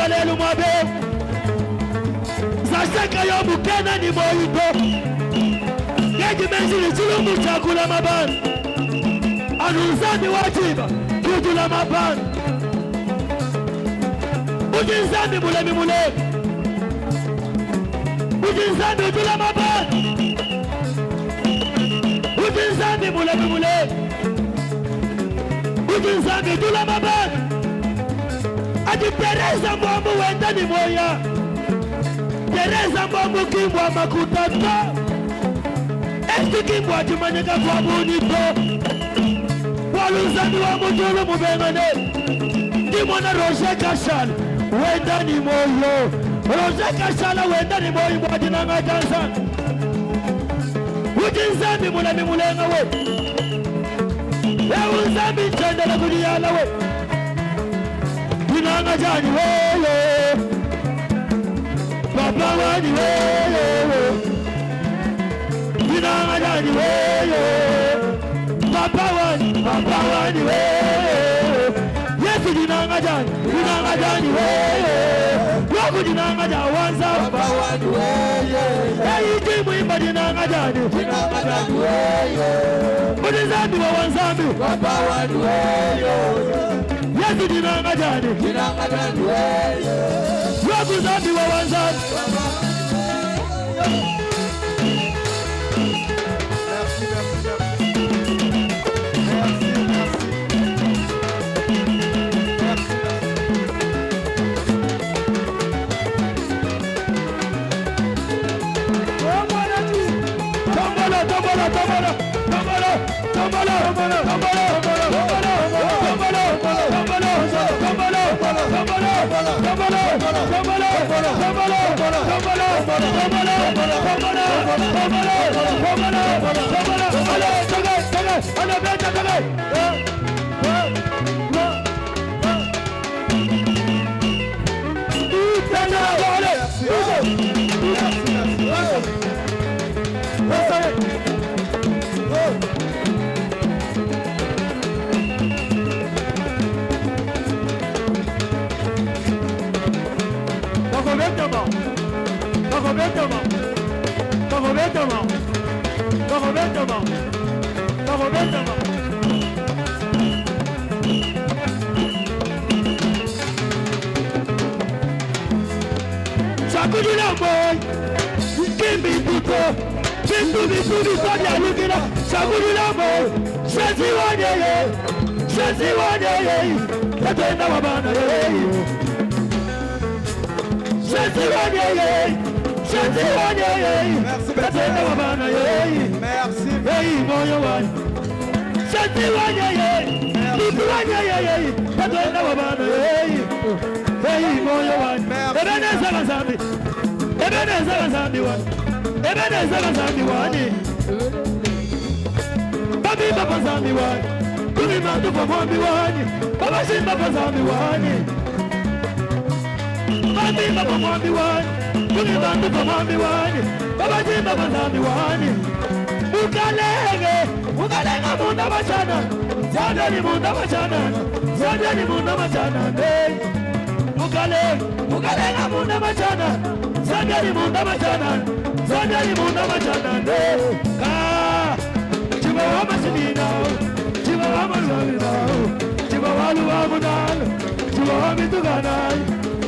balelu mwabe Zasaka yo mukena ni moyito Yeji menzili chulumu chakula mabani Anuzami wajiba kujula mabani Ujinzami mulemi mulemi Ujinzami ujula mabani Ujinzami mulemi mulemi Ujinzami ujula mabani Adi Teresa mwambu wenda ni moya Teresa mwambu kimbwa makutata Esti kimbwa atimanyika kwa munito Waluzani wa mutulu mubengane Dimona Roger Kashala wenda ni moyo Roger Kashala wenda ni moyo Mwadina nga Tanzania Ujinzami mulemi mulenga we Eunzami chendele kuliyala we Dinanga jani wewe Papa wani wewe Dinanga jani wewe Papa wani wewe Yesu dinanga jani wewe Yoku dinanga jani wanza Papa wani wewe Eyi jimu imba dinanga jani wewe Udizambi wa wanzambi Papa wani wewe Yesu dinanga jani wewe Yoku zambi wa wanzambi Sakudula boy, Kimbi Puto, Chintu Bitu Sonia Lukina, Sakudula boy, Shansi Wanye, Tatenda Wabana, Shansi Wanye, Tatenda Wabana, merci, hey, Moyo Wanye, Shansi Wanye, Bitu Wanye, Tatenda Wabana, hey, Moyo Wanye, Ebeneza Zambi wani Babi Baba Zambi wani Kumi Mandu kwa Mwambi wani Baba Shimba kwa Zambi wani Babi Baba Mwambi wani Kumi Mandu kwa Mwambi wani Baba Shimba kwa Zambi wani Ukalenge munda machana Zandani munda machana Ukalenge munda machana Zandani munda machana Ka Chiba wa masinina Chiba wa mazalina Chiba wa luwa munal Chiba wa mitugana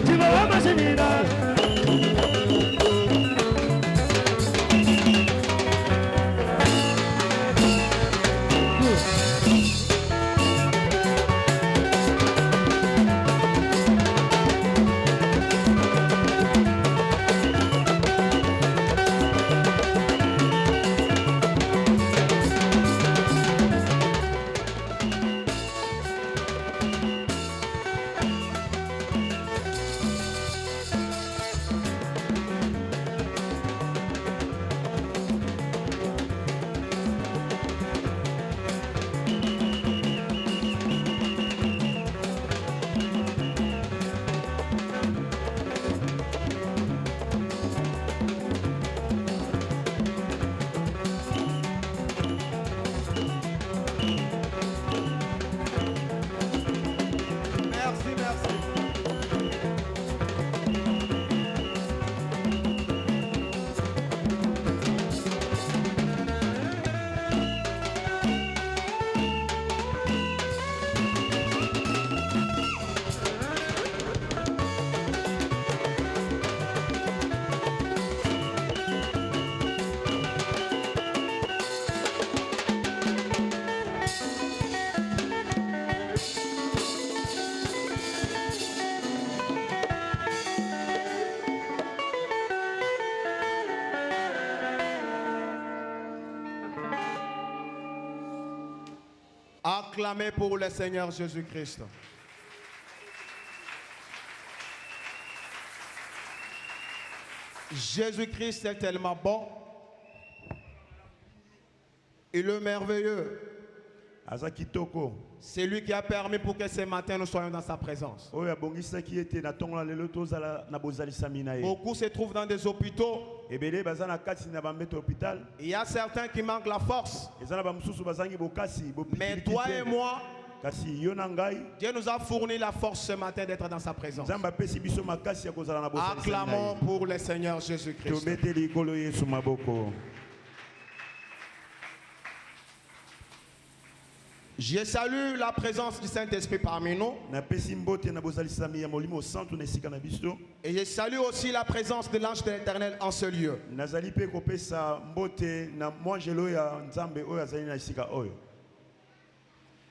Chiba wa masinina Acclamez pour le Seigneur Jésus-Christ. Jésus-Christ est tellement bon. Il est merveilleux. C'est lui qui a permis pour que ce matin nous soyons dans sa présence. Beaucoup se trouvent dans des hôpitaux. Il y a certains qui manquent la force. Mais toi et moi, Dieu nous a fourni la force ce matin d'être dans sa présence. Acclamons pour le Seigneur Jésus-Christ. Je salue la présence du Saint-Esprit parmi nous. Et je salue aussi la présence de l'ange de l'Éternel en ce lieu.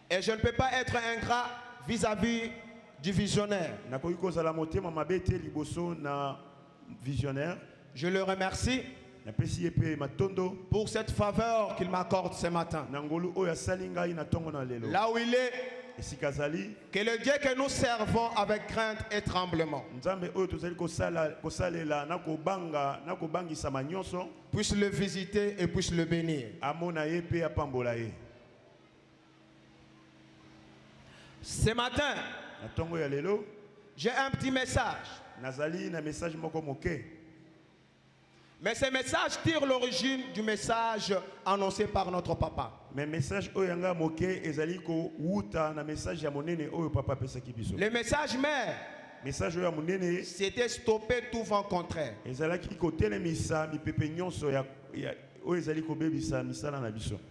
Et je ne peux pas être ingrat vis-à-vis du visionnaire. Je le remercie pour cette faveur qu'il m'accorde ce matin. Là où il est, que le Dieu que nous servons avec crainte et tremblement puisse le visiter et puisse le bénir. Ce matin, j'ai un petit message. Mais ce message tire l'origine du message annoncé par notre papa. Le message mère, c'était stopper tout vent contraire.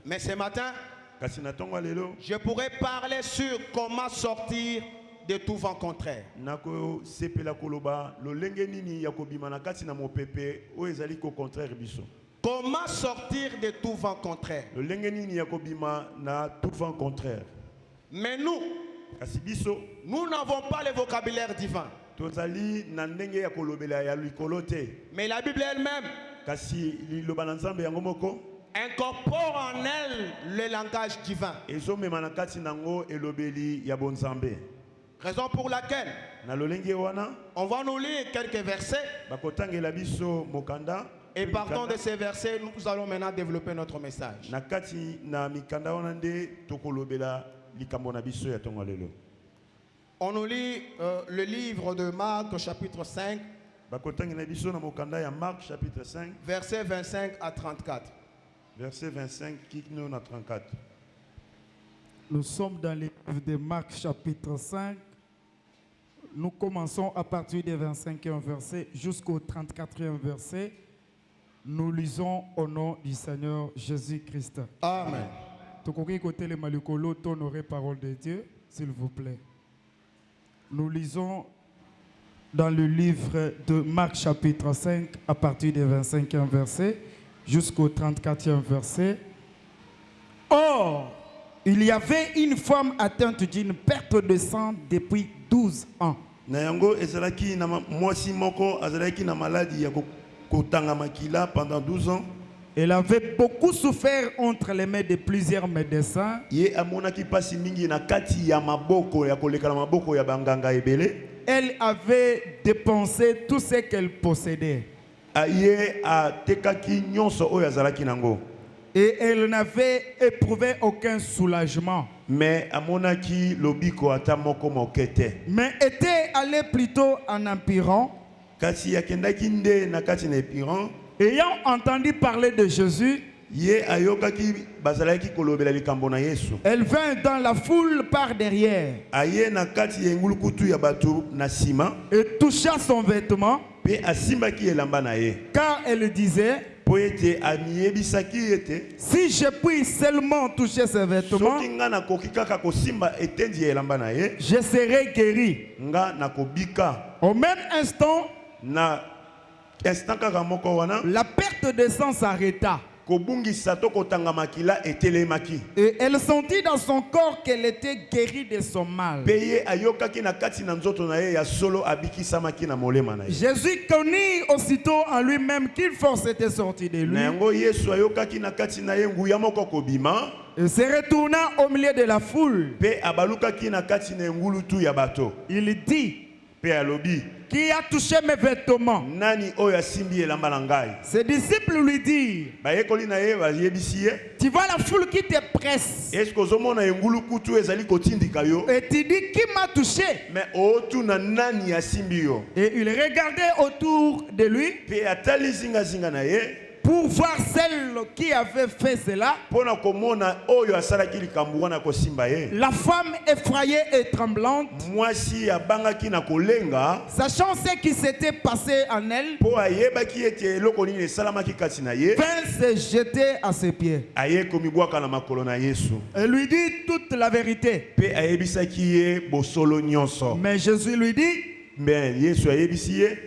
Mais ce matin, je pourrais parler sur comment sortir de tout vent contraire. Comment sortir de tout vent contraire? Mais nous n'avons pas le vocabulaire divin. Mais la Bible elle-même incorpore en elle le langage divin. Raison pour laquelle on va nous lire quelques versets. Et partant de ces versets, nous allons maintenant développer notre message. On nous lit le livre de Marc, chapitre 5, versets 25 à 34. Verset 25, quitte-nous à 34. Nous sommes dans le livre de Marc, chapitre 5. Nous commençons à partir du 25e verset jusqu'au 34e verset. Nous lisons au nom du Seigneur Jésus-Christ. Amen. Honorer parole de Dieu, s'il vous plaît. Nous lisons dans le livre de Marc, chapitre 5, à partir du 25e verset jusqu'au 34e verset. Or, il y avait une femme atteinte d'une perte de sang depuis 12 ans. Pendant 12 ans. Elle avait beaucoup souffert entre les mains de plusieurs médecins. Elle avait dépensé tout ce qu'elle possédait. Et elle n'avait éprouvé aucun soulagement. Mais était allée plutôt en empirant. Ayant entendu parler de Jésus, elle vint dans la foule par derrière et toucha son vêtement, car elle disait: si je puis seulement toucher ses vêtements, je serai guéri. Au même instant, la perte de sang s'arrêta. Et elle sentit dans son corps qu'elle était guérie de son mal. Jésus connut aussitôt en lui-même qu'une force était sortie de lui. Il se retourna au milieu de la foule. Il dit, qui a touché mes vêtements? Ses disciples lui dirent, tu vois la foule qui te presse. Et tu dis, qui m'a touché? Et il regardait autour de lui pour voir celle qui avait fait cela. La femme effrayée et tremblante, sachant ce qui s'était passé en elle, vint se jeter à ses pieds et lui dit toute la vérité. Mais Jésus lui dit,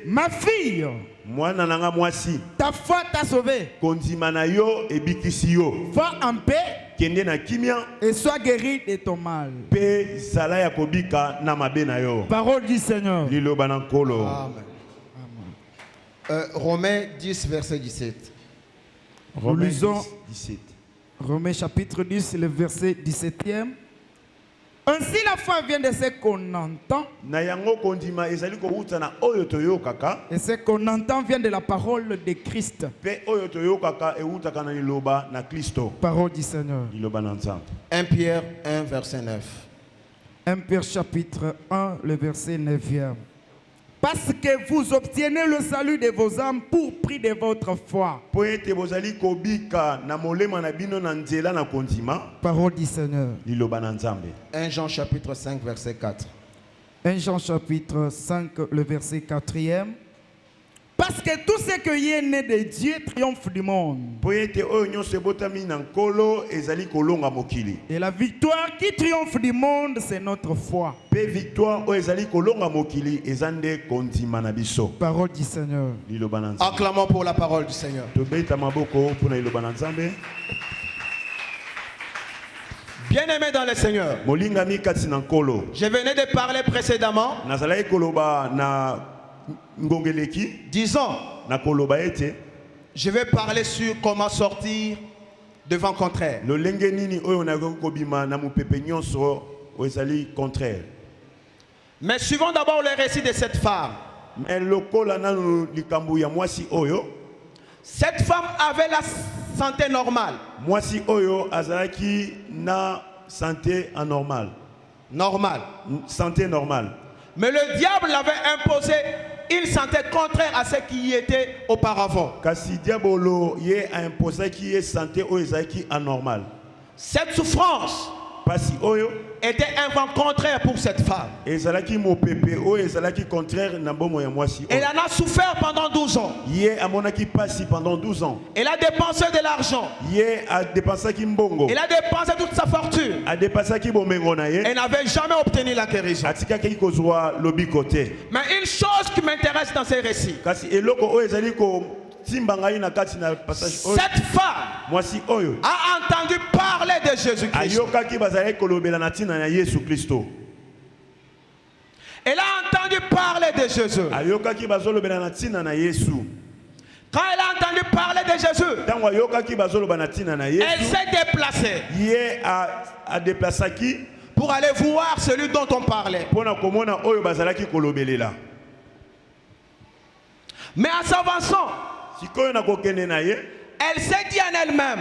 ma fille, ta foi t'a sauvé. Va en paix et sois guéri de ton mal. Parole du Seigneur. Amen. Romains 10, verset 17. Nous lisons Romains chapitre 10, le verset 17e. Ainsi la foi vient de ce qu'on entend. Et ce qu'on entend vient de la parole de Christ. Parole du Seigneur. 1 Pierre 1, verset 9. 1 Pierre chapitre 1, le verset 9e. Parce que vous obtenez le salut de vos âmes pour prix de votre foi. Parole du Seigneur. 1 Jean chapitre 5, verset 4. 1 Jean chapitre 5, le verset 4e. Parce que tout ce qui est né de Dieu triomphe du monde. Et la victoire qui triomphe du monde, c'est notre foi. Parole du Seigneur. Acclamons pour la parole du Seigneur. Bien-aimés dans le Seigneur, je venais de parler précédemment disons, je vais parler sur comment sortir de vent contraire. Mais suivons d'abord le récit de cette femme. Cette femme avait la santé normale. Santé normale. Mais le diable l'avait imposé une santé contraire à ce qui y était auparavant. Cette souffrance était un vent contraire pour cette femme. Elle en a souffert pendant 12 ans. Elle a dépensé de l'argent. Elle a dépensé toute sa fortune. Elle n'avait jamais obtenu la guérison. Mais une chose qui m'intéresse dans ces récits, cette femme a entendu parler de Jésus-Christ. Elle a entendu parler de Jésus. Quand elle a entendu parler de Jésus, elle s'est déplacée pour aller voir celui dont on parlait. Mais en s'avançant, elle s'est dit en elle-même,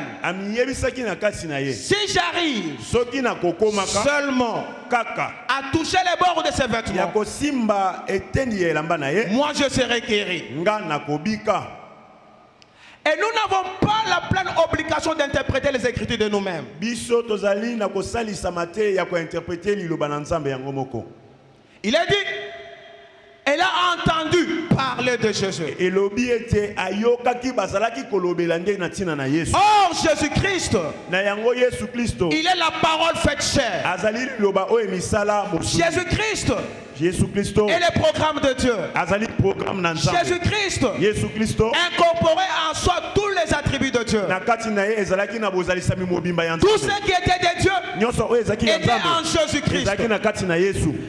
si j'arrive seulement à toucher les bords de ses vêtements, moi je serai guéri. Et nous n'avons pas la pleine obligation d'interpréter les Écritures de nous-mêmes. Il est dit, elle a entendu parler de Jésus. Oh, Jésus-Christ, il est la parole faite chair. Jésus-Christ, et les programmes de Dieu. Jésus-Christ incorporait en soi tous les attributs de Dieu. Tout ce qui était de Dieu était en Jésus-Christ.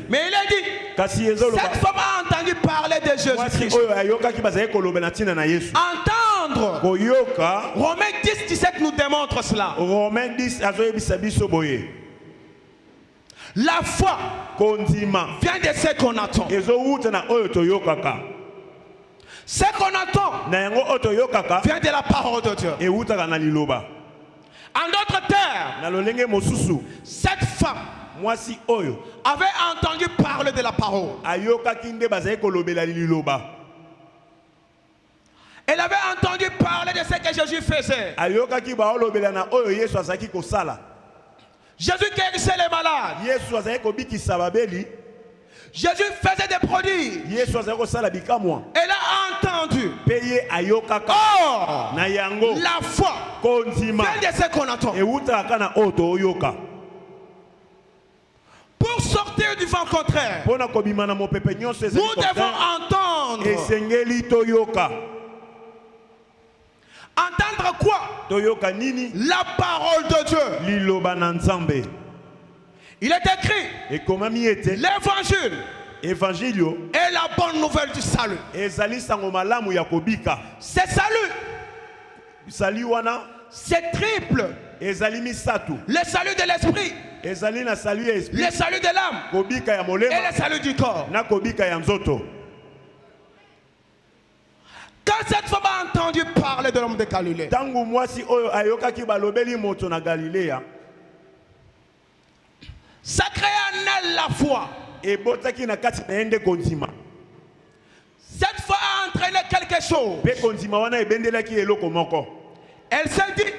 Mais il a dit, cette femme a entendu parler de Jésus-Christ. Entendre. Romains 10, 17 nous démontre cela. La foi vient de ce qu'on attend. Ce qu'on attend vient de la parole de Dieu. En d'autres termes, cette femme avait entendu parler de la parole. Elle avait entendu parler de ce que Jésus faisait. Jésus guérissait les malades. Jésus faisait des prodiges. Elle a entendu. Oh, la foi vient de ce qu'on attend. Pour sortir du vent contraire, nous devons entendre. Entendre quoi? La parole de Dieu. Il est écrit l'évangile est la bonne nouvelle du salut. C'est salut. C'est triple. Le salut de l'esprit, le salut de l'âme et le salut du corps. Quand cette femme a entendu parler de l'homme de Galilée, ça crée en elle la foi. Cette foi a entraîné quelque chose. Elle s'est dit,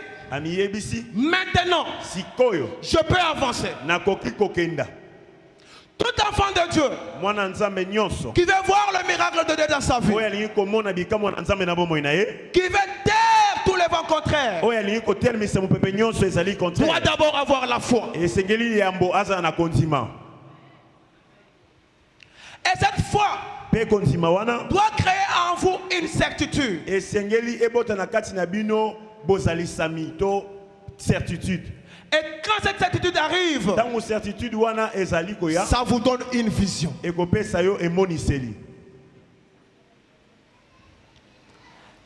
maintenant, je peux avancer. Tout enfant de Dieu qui veut voir le miracle de Dieu dans sa vie, qui veut taire tous les vents contraires, doit d'abord avoir la foi. Et cette foi doit créer en vous une certitude. Et quand cette certitude arrive, ça vous donne une vision.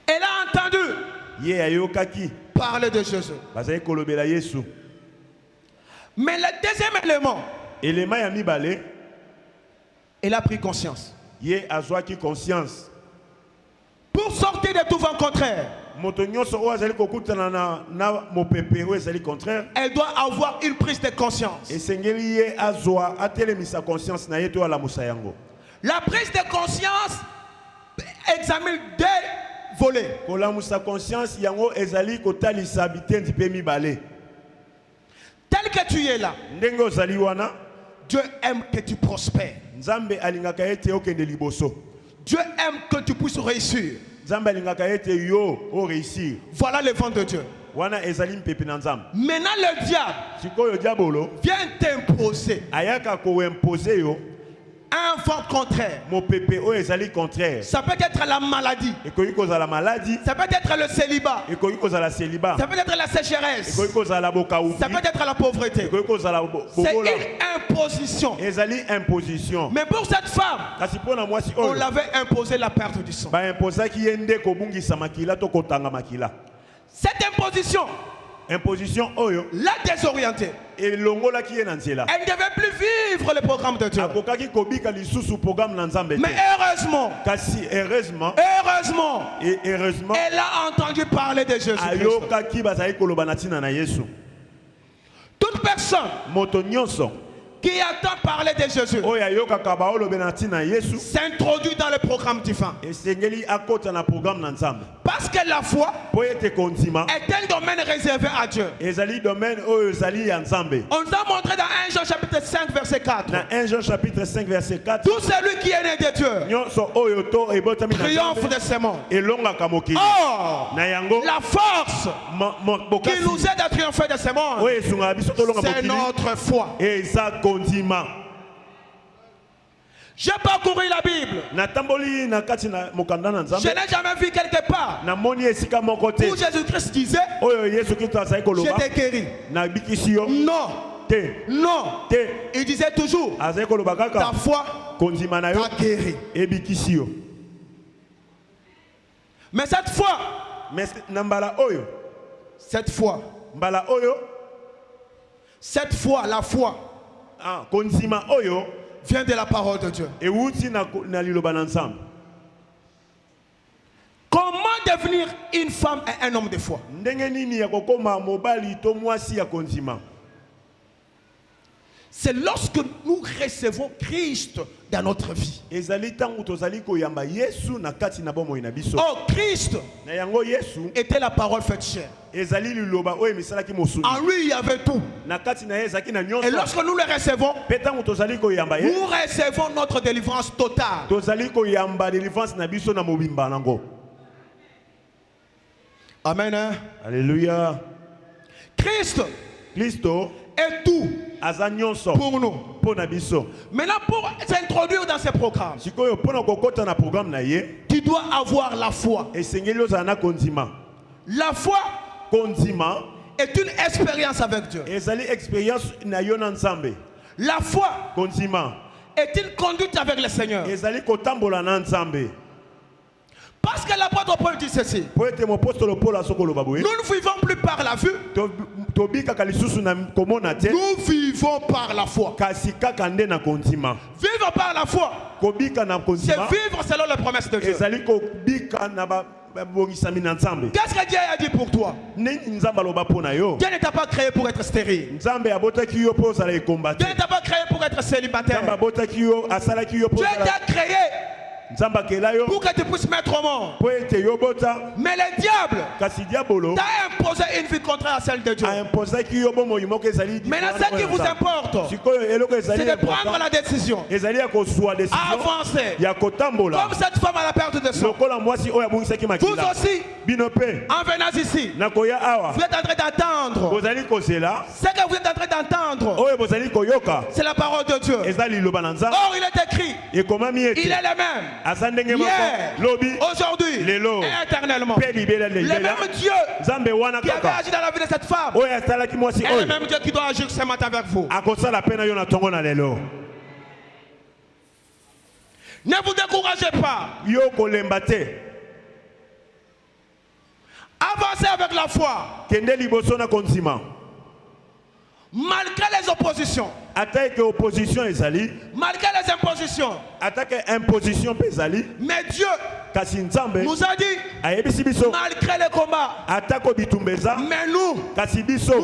Elle a entendu parler de Jésus. Mais le deuxième élément, elle a pris conscience. Pour sortir de tout vent contraire, elle doit avoir une prise de conscience. La prise de conscience examine deux volets. Tel que tu es là, Dieu aime que tu prospères. Dieu aime que tu puisses réussir. Voilà le vent de Dieu. Maintenant le diable vient t'imposer un vent contraire. Ça peut être la maladie. Ça peut être le célibat. Ça peut être la sécheresse. Ça peut être la pauvreté. C'est une imposition. Mais pour cette femme, on l'avait imposé la perte du sang. Cette imposition l'a désorientée. Elle ne devait plus vivre le programme de Dieu. Mais heureusement, elle a entendu parler de Jésus-Christ. Toute personne qui entend parler de Jésus s'introduit dans le programme divin. Parce que la foi est un domaine réservé à Dieu. On nous a montré dans 1 Jean chapitre 5 verset 4. Tout celui qui est né de Dieu triomphe de ce monde. Or, la force qui nous aide à triompher de ce monde, c'est notre foi. J'ai parcouru la Bible. Je n'ai jamais vu quelque part où Jésus-Christ disait j'étais guéri. Non. Non. Il disait toujours ta foi t'a guéri. Mais cette fois, la foi vient de la parole de Dieu. Comment devenir une femme et un homme de foi? C'est lorsque nous recevons Christ dans notre vie. Oh, Christ était la parole faite chair. En lui, il y avait tout. Et lorsque nous le recevons, nous recevons notre délivrance totale. Amen. Hein? Alléluia. Christ est tout pour nous. Maintenant, pour s'introduire dans ce programme, tu dois avoir la foi. La foi est une expérience avec Dieu. La foi est une conduite avec le Seigneur. Parce que l'apôtre Paul dit ceci. Nous ne vivons plus par la vue. Nous vivons par la foi. Vivre par la foi, c'est vivre selon les promesses de Dieu. Qu'est-ce que Dieu a dit pour toi? Dieu ne t'a pas créé pour être stérile. Dieu ne t'a pas créé pour être célibataire. Dieu t'a créé pour que tu puisses mettre au monde. Mais le diable t'a imposé une vie contraire à celle de Dieu. Maintenant, ce qui vous importe, c'est de prendre la décision, avancer. Comme cette femme à la perte de sang. Vous aussi, en venant ici, vous êtes en train d'attendre. Ce que vous êtes en train d'entendre, c'est la parole de Dieu. Or, il est écrit, il est le même hier, aujourd'hui et éternellement. Le même Dieu qui avait agi dans la vie de cette femme est le même Dieu qui doit agir ce matin avec vous. Ne vous découragez pas. Avancez avec la foi. Malgré les oppositions. Malgré les impositions. Mais Dieu nous a dit, malgré les combats, mais nous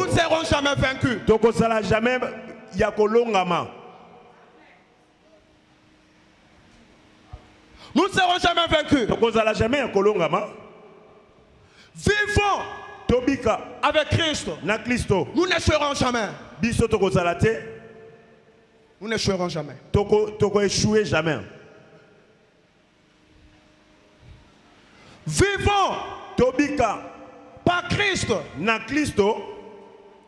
ne serons jamais vaincus. Nous ne serons jamais vaincus. Vivons avec Christ. Nous n'échouerons jamais. Nous n'échouerons jamais. Vivons par Christ.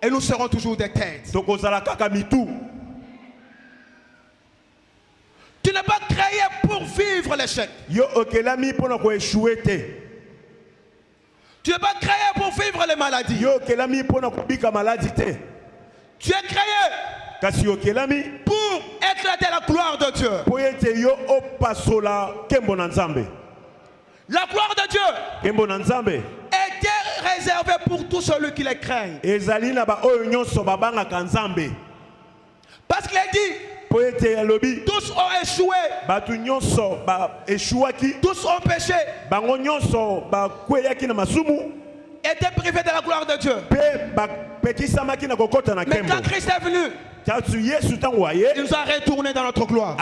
Et nous serons toujours des têtes. Tu n'es pas créé pour vivre l'échec. Tu n'es pas créé pour vivre les maladies. Tu es créé pour éclater la gloire de Dieu. La gloire de Dieu était réservée pour tous ceux qui les craignent. Parce qu'il a dit, tous ont échoué, tous ont péché, étaient privés de la gloire de Dieu. Mais quand Christ est venu, il nous a retourné dans notre gloire.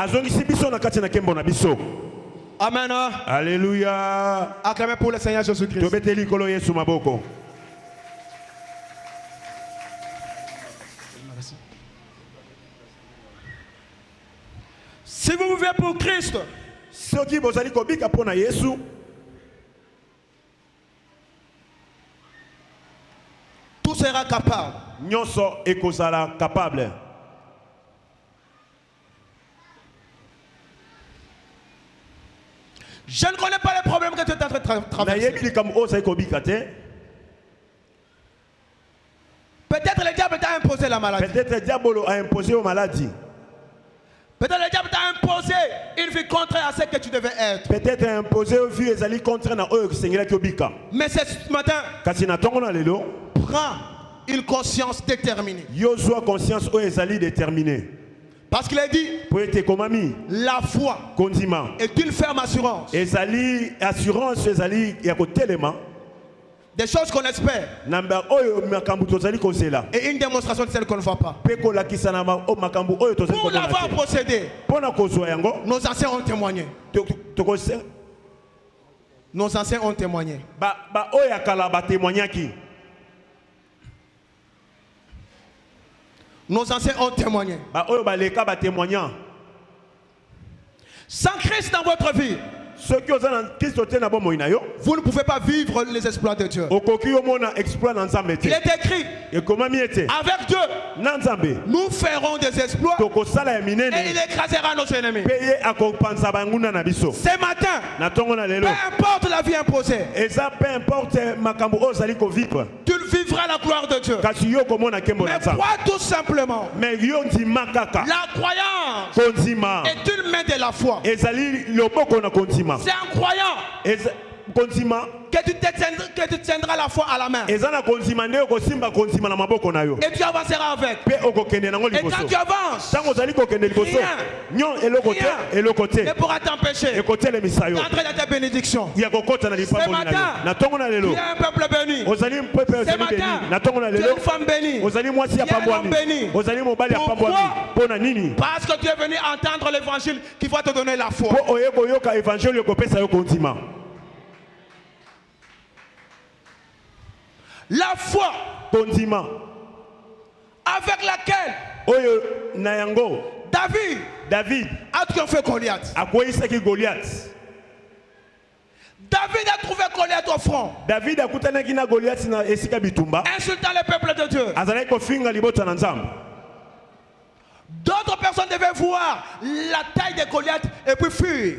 Amen. Alléluia. Acclamez pour le Seigneur Jésus-Christ. Si vous vivez pour Christ, tout sera capable. Je ne connais pas les problèmes que tu es en train de traverser. Peut-être le diable t'a imposé la maladie. Peut-être le diable a imposé aux maladies. Peut-être le diable t'a imposé une vie contraire à ce que tu devais être. Peut-être imposé une vie contraire à ce que tu devais être. Mais ce matin, prends une conscience déterminée. Conscience déterminée. Parce qu'il a dit, la foi est une ferme assurance. Des choses qu'on espère. Et une démonstration de celle qu'on ne voit pas. Pour l'avoir procédé, nos anciens ont témoigné. Nos anciens ont témoigné. Nos anciens ont témoigné. Sans Christ dans votre vie, vous ne pouvez pas vivre les exploits de Dieu. Il est écrit, avec Dieu, nous ferons des exploits et il écrasera nos ennemis. Ce matin, peu importe la vie imposée, tu vivras la gloire de Dieu. Mais crois tout simplement, la croyance est une main de la foi. C'est en croyant que tu tiendras la foi à la main. Et tu avanceras avec. Et quand tu avances, rien ne pourra t'empêcher d'entrer dans tes bénédictions. Ce matin, tu es un peuple béni. Ce matin, tu es une femme bénie. Tu es un homme béni. Pourquoi? Parce que tu es venu entendre l'évangile qui va te donner la foi. La foi avec laquelle David a triomphé Goliath. David a trouvé Goliath au front, insultant le peuple de Dieu. D'autres personnes devaient voir la taille de Goliath et puis fuir.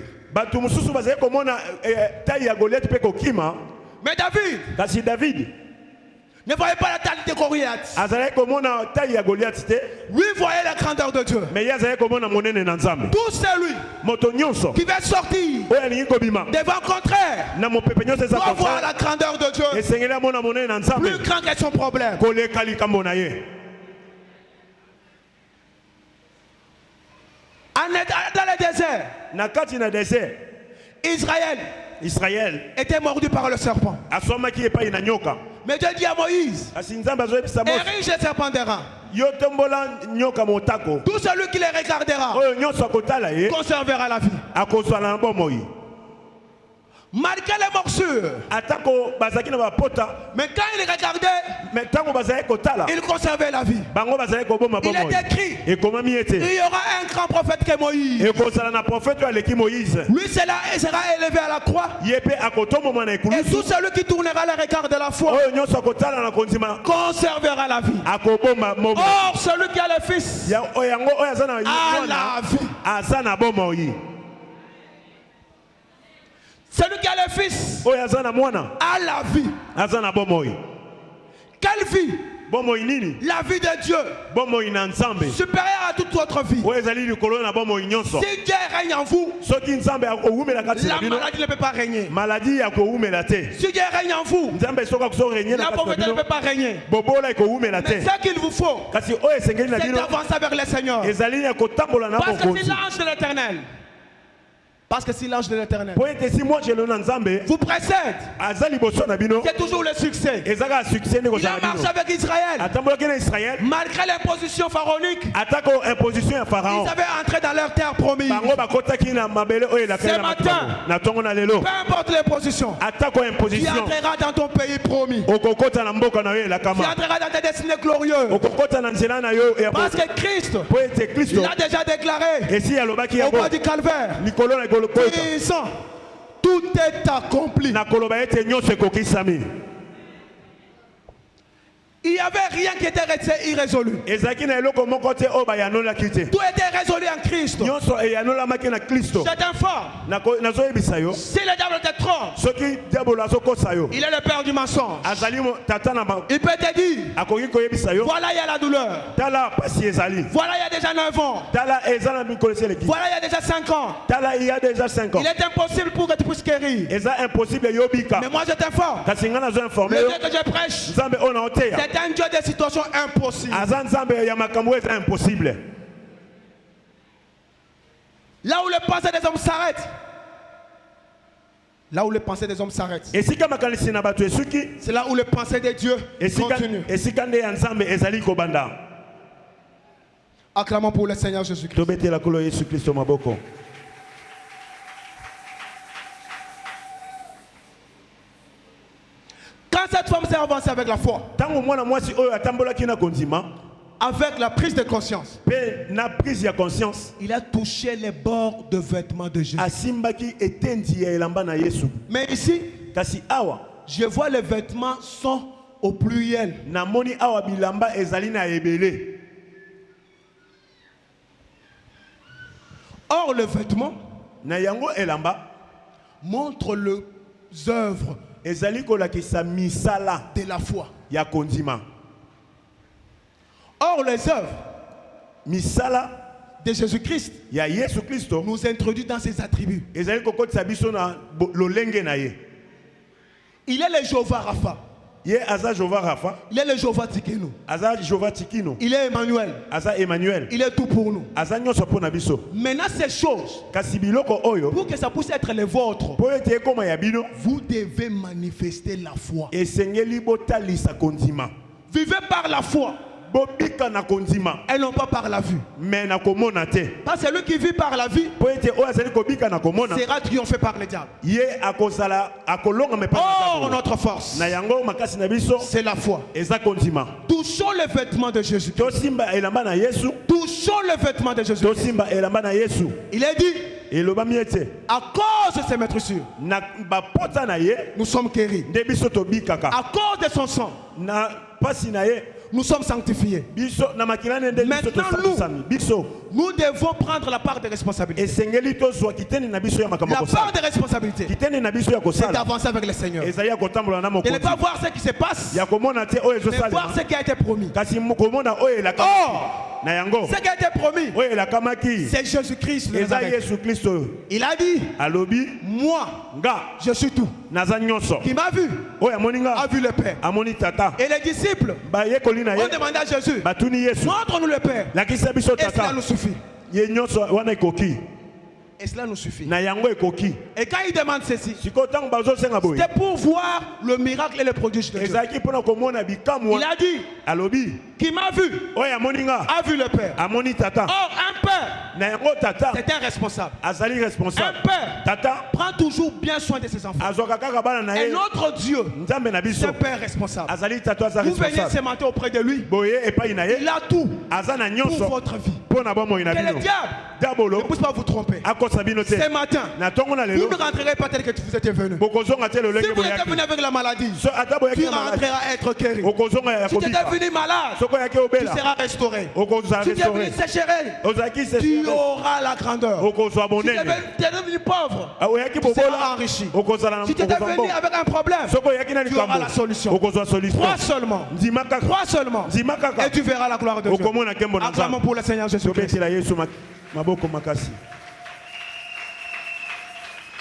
Mais David ne voyait pas la taille de Goliath. Lui voyait la grandeur de Dieu. Tout celui qui va sortir devant le contraire doit voir la grandeur de Dieu. Plus grand que son problème. Dans le désert, Israël était mordu par le serpent. Mais Dieu dit à Moïse, érige le serpent des reins. Tout celui qui les regardera conservera la vie. Malgré les morsures, mais quand il regardait, il conservait la vie. Il est écrit, il y aura un grand prophète que Moïse. Lui sera élevé à la croix. Et tout celui qui tournera le regard de la foi conservera la vie. Or, celui qui a le Fils a la vie. Celui qui a le Fils a la vie. Quelle vie? La vie de Dieu, supérieure à toute autre vie. Si Dieu règne en vous, la maladie ne peut pas régner. Si Dieu règne en vous, la pauvreté ne peut pas régner. Mais ce qu'il vous faut, c'est d'avancer vers le Seigneur. Parce que c'est l'ange de l'Éternel. Parce que si l'ange de l'Éternel vous précède, c'est toujours le succès. Il a marché avec Israël. Malgré l'imposition pharaonique, ils avaient entré dans leur terre promise. Ce matin, peu importe l'imposition, tu entreras dans ton pays promis. Tu entreras dans tes destinées glorieuses. Parce que Christ l'a déjà déclaré au bas du calvaire. Disant, tout est accompli. Il n'y avait rien qui était resté irrésolu. Tout était résolu en Christ. C'est un fort. Si le diable te trompe, il est le père du mensonge. Il peut te dire, voilà il y a la douleur. Voilà il y a déjà 9 ans. Voilà il y a déjà 5 ans. Il est impossible pour que tu puisses guérir. Mais moi je t'informe. Le Dieu que je prêche, c'est un Dieu de situations impossibles. Là où les pensées des hommes s'arrêtent. Là où les pensées des hommes s'arrêtent. C'est là où les pensées de Dieu continuent. Acclamons pour le Seigneur Jésus-Christ. Quand cette femme s'est avancée avec la foi, avec la prise de conscience, il a touché les bords de vêtements de Jésus. Mais ici, je vois les vêtements sont au pluriel. Or, le vêtement montre les œuvres de la foi. Or, les œuvres de Jésus-Christ nous introduisent dans ses attributs. Il est le Jéhovah Rapha. Il est le Jéhovah Tikino. Il est Emmanuel. Il est tout pour nous. Maintenant, ces choses, pour que ça puisse être les vôtres, vous devez manifester la foi. Vivez par la foi. Et non pas par la vue. Parce que celui qui vit par la vie sera triomphé par le diable. Or, notre force, c'est la foi. Touchons les vêtements de Jésus. Touchons les vêtements de Jésus. Il est dit, à cause de ses maîtressures, nous sommes guéris. À cause de son sang, nous sommes sanctifiés. Maintenant, nous devons prendre la part des responsabilités. La part des responsabilités, c'est d'avancer avec le Seigneur. Et de ne pas voir ce qui se passe, mais voir ce qui a été promis. Or, ce qui a été promis, c'est Jésus-Christ. Il a dit, moi, je suis tout. Qui m'a vu, a vu le Père. Et les disciples ont demandé à Jésus, montre-nous le Père. Et cela nous suffit. Et cela nous suffit. Et quand il demande ceci, c'était pour voir le miracle et le prodige de Dieu. Il a dit, qui m'a vu, a vu le Père. Or, un père, c'est un responsable. Un père prend toujours bien soin de ses enfants. Et notre Dieu, c'est un père responsable. Vous venez ce matin auprès de lui. Il a tout pour votre vie. Que le diable ne puisse pas vous tromper. Ce matin, vous ne rentrerez pas tel que vous étiez venu. Si vous étiez venu avec la maladie, tu rentreras à être guéri. Si tu étais venu malade, tu seras restauré. Si tu es venu sécheresse, tu auras la grandeur. Si tu es venu pauvre, tu seras enrichi. Si tu étais venu avec un problème, tu auras la solution. Crois seulement. Crois seulement. Et tu verras la gloire de Dieu. Acclamons pour le Seigneur Jésus-Christ.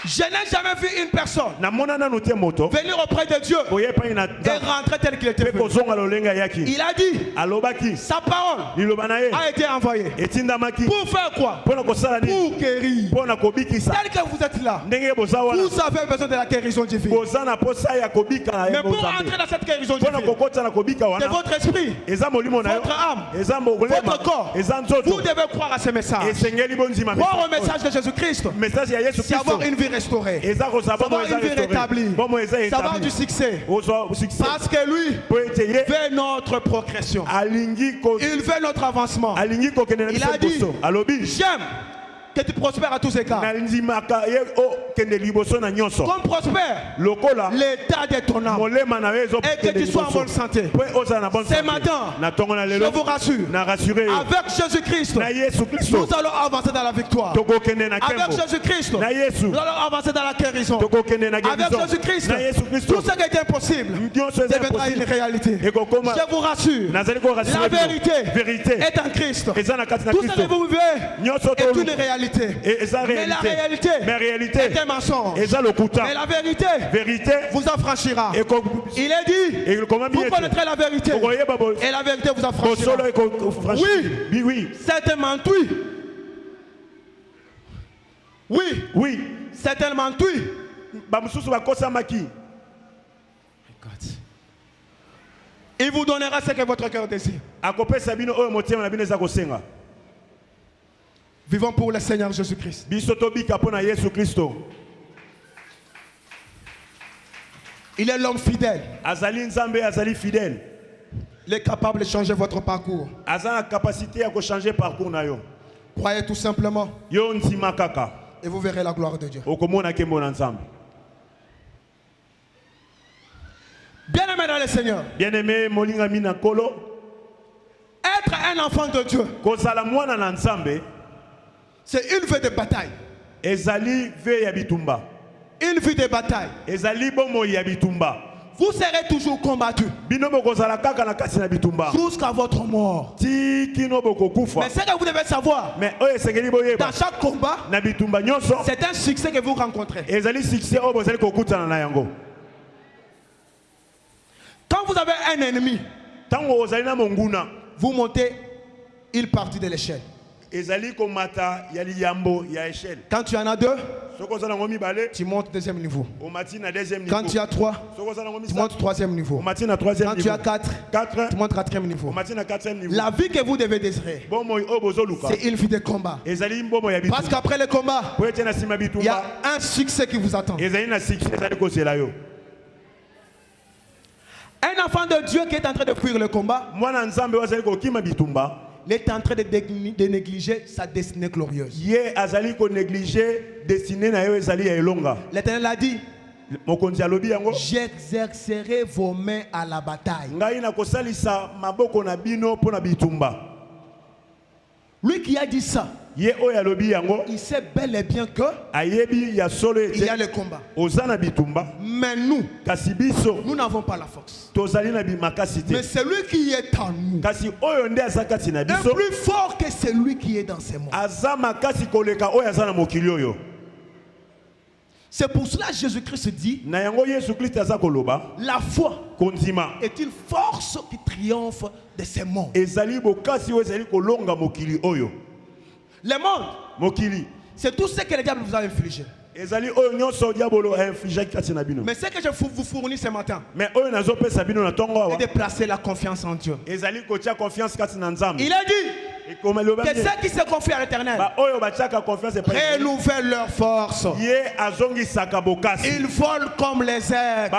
Je n'ai jamais vu une personne venir auprès de Dieu et rentrer tel qu'il était venu. Il a dit, sa parole a été envoyée. Pour faire quoi? Pour guérir. Tel que vous êtes là, vous avez besoin de la guérison divine. Mais pour entrer dans cette guérison divine, de votre esprit, votre âme, votre corps, vous devez croire à ce message. Croire au message de Jésus-Christ, c'est avoir une vie restaurée, savoir une vie rétablie, savoir du succès. Parce que lui veut notre progression. Il veut notre avancement. Il a dit, j'aime Que tu prospères à tous égards. Comme prospère l'état de ton âme. Et que tu sois en bonne santé. Ce matin, je vous rassure, avec Jésus-Christ, nous allons avancer dans la victoire. Avec Jésus-Christ, nous allons avancer dans la guérison. Avec Jésus-Christ, tout ce qui est impossible deviendra une réalité. Je vous rassure, la vérité est en Christ. Tout ce que vous vivez est une réalité. Mais la réalité est un mensonge. Mais la vérité vous affranchira. Il est dit, vous connaîtrez la vérité et la vérité vous affranchira. Oui, certainement oui, certainement oui. Il vous donnera ce que votre cœur désire. Vivons pour le Seigneur Jésus-Christ. Il est l'homme fidèle. Il est capable de changer votre parcours. Croyez tout simplement. Et vous verrez la gloire de Dieu. Bien-aimé dans le Seigneur. Être un enfant de Dieu, c'est une vie de bataille. Une vie de bataille. Vous serez toujours combattu jusqu'à votre mort. Mais ce que vous devez savoir, dans chaque combat, c'est un succès que vous rencontrez. Quand vous avez un ennemi, vous montez une partie de l'échelle. Quand tu en as deux, tu montes deuxième niveau. Quand tu as trois, tu montes troisième niveau. Quand tu as quatre, tu montes quatrième niveau. La vie que vous devez désirer, c'est une vie de combat. Parce qu'après le combat, il y a un succès qui vous attend. Un enfant de Dieu qui est en train de fuir le combat, il est en train de négliger sa destinée glorieuse. L'Éternel a dit, j'exercerai vos mains à la bataille. Lui qui a dit ça, il sait bel et bien que il y a le combat. Mais nous n'avons pas la force. Mais celui qui est en nous est plus fort que celui qui est dans ces mondes. C'est pour cela que Jésus-Christ dit, la foi est une force qui triomphe de ces mondes. Le monde, c'est tout ce que le diable vous a infligé. Mais ce que je vous fournis ce matin, c'est de placer la confiance en Dieu. Il a dit que ceux qui se confient à l'Éternel renouvellent leur force. Ils volent comme les aigles.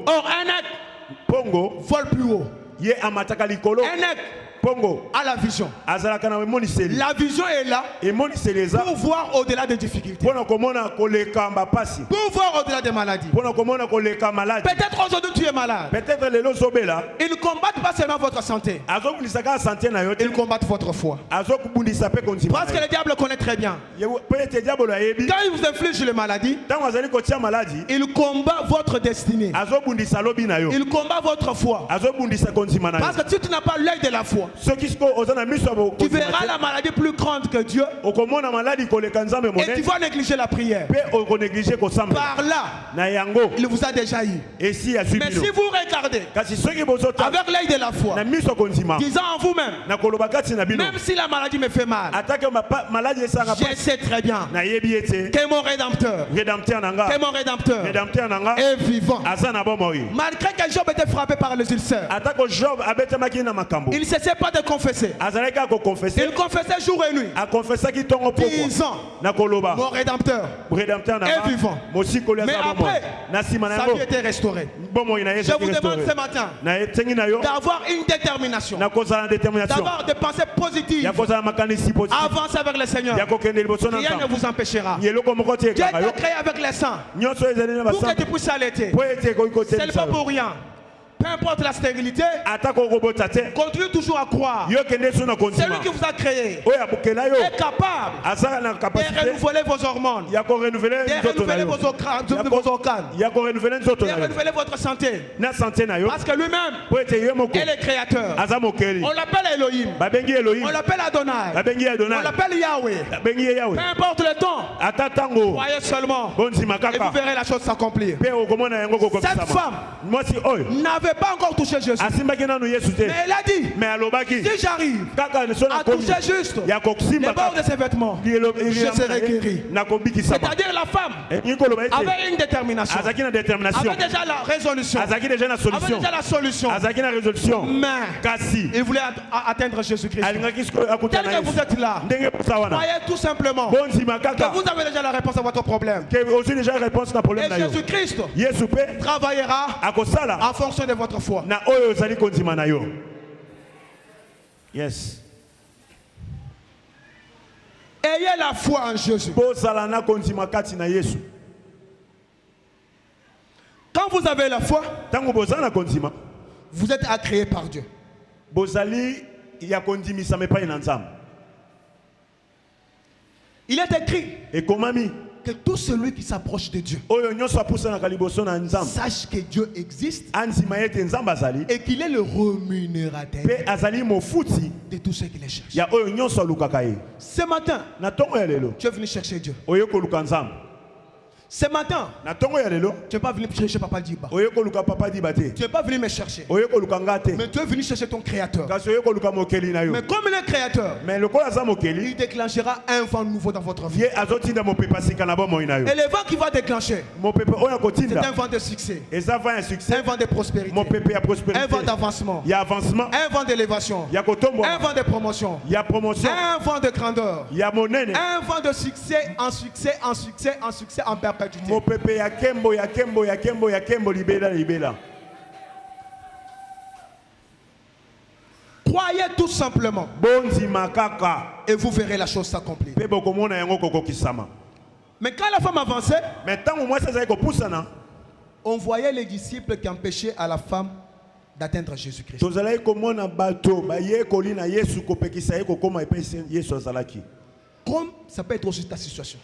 Or, un aigle vole plus haut. Un aigle a la vision. La vision est là pour voir au-delà des difficultés, pour voir au-delà des maladies. Peut-être aujourd'hui tu es malade. Ils ne combattent pas seulement votre santé, ils combattent votre foi. Parce que le diable connaît très bien. Quand il vous inflige les maladies, il combat votre destinée. Il combat votre foi. Parce que si tu n'as pas l'œil de la foi, tu verras la maladie plus grande que Dieu et tu vas négliger la prière. Par là, il vous a déjà eu. Mais si vous regardez avec l'œil de la foi, disant en vous-même, même si la maladie me fait mal, je sais très bien que mon Rédempteur est vivant. Malgré que Job était frappé par les ulcères, il ne s'est pas pas de confesser. Il confessait jour et nuit. 10 ans. Mon rédempteur est vivant. Mais après, sa vie était restaurée. Je vous demande ce matin d'avoir une détermination, d'avoir des pensées positives, avancer avec le Seigneur. Rien ne vous empêchera. Dieu t'a créé avec les saints pour que tu puisses allaiter. Ce n'est pas pour rien. Peu importe la stérilité, continue toujours à croire. Celui qui vous a créé est capable de renouveler vos hormones, de renouveler vos organes, de renouveler votre santé. Parce que lui-même est le créateur. On l'appelle Elohim, on l'appelle Adonai, on l'appelle Yahweh. Peu importe le temps, croyez seulement et vous verrez la chose s'accomplir. Cette femme n'avait pas encore touché Jésus, mais elle a dit, si j'arrive à toucher juste les bords de ses vêtements, je serai guéri. C'est-à-dire la femme avait une détermination, avait déjà la résolution, avait déjà la solution, mais il voulait atteindre Jésus-Christ. Tel que vous êtes là, croyez tout simplement que vous avez déjà la réponse à votre problème. Et Jésus-Christ travaillera en fonction de votre foi. Yes. Ayez la foi en Jésus. Quand vous avez la foi, vous êtes agréé par Dieu. Il est écrit que tout celui qui s'approche de Dieu sache que Dieu existe et qu'il est le rémunérateur de tous ceux qui les cherchent. Ce matin, tu es venu chercher Dieu. Ce matin, tu n'es pas venu chercher Papa Diba. Tu n'es pas venu me chercher. Mais tu es venu chercher ton Créateur. Mais comme il est Créateur, il déclenchera un vent nouveau dans votre vie. Et le vent qui va déclencher, c'est un vent de succès, un vent de prospérité, un vent d'avancement, un vent d'élévation, un vent de promotion, un vent de grandeur, un vent de succès en succès en succès en succès en perpétuité. Croyez tout simplement et vous verrez la chose s'accomplir. Mais quand la femme avançait, on voyait les disciples qui empêchaient à la femme d'atteindre Jésus-Christ. Comme ça peut être aussi ta situation.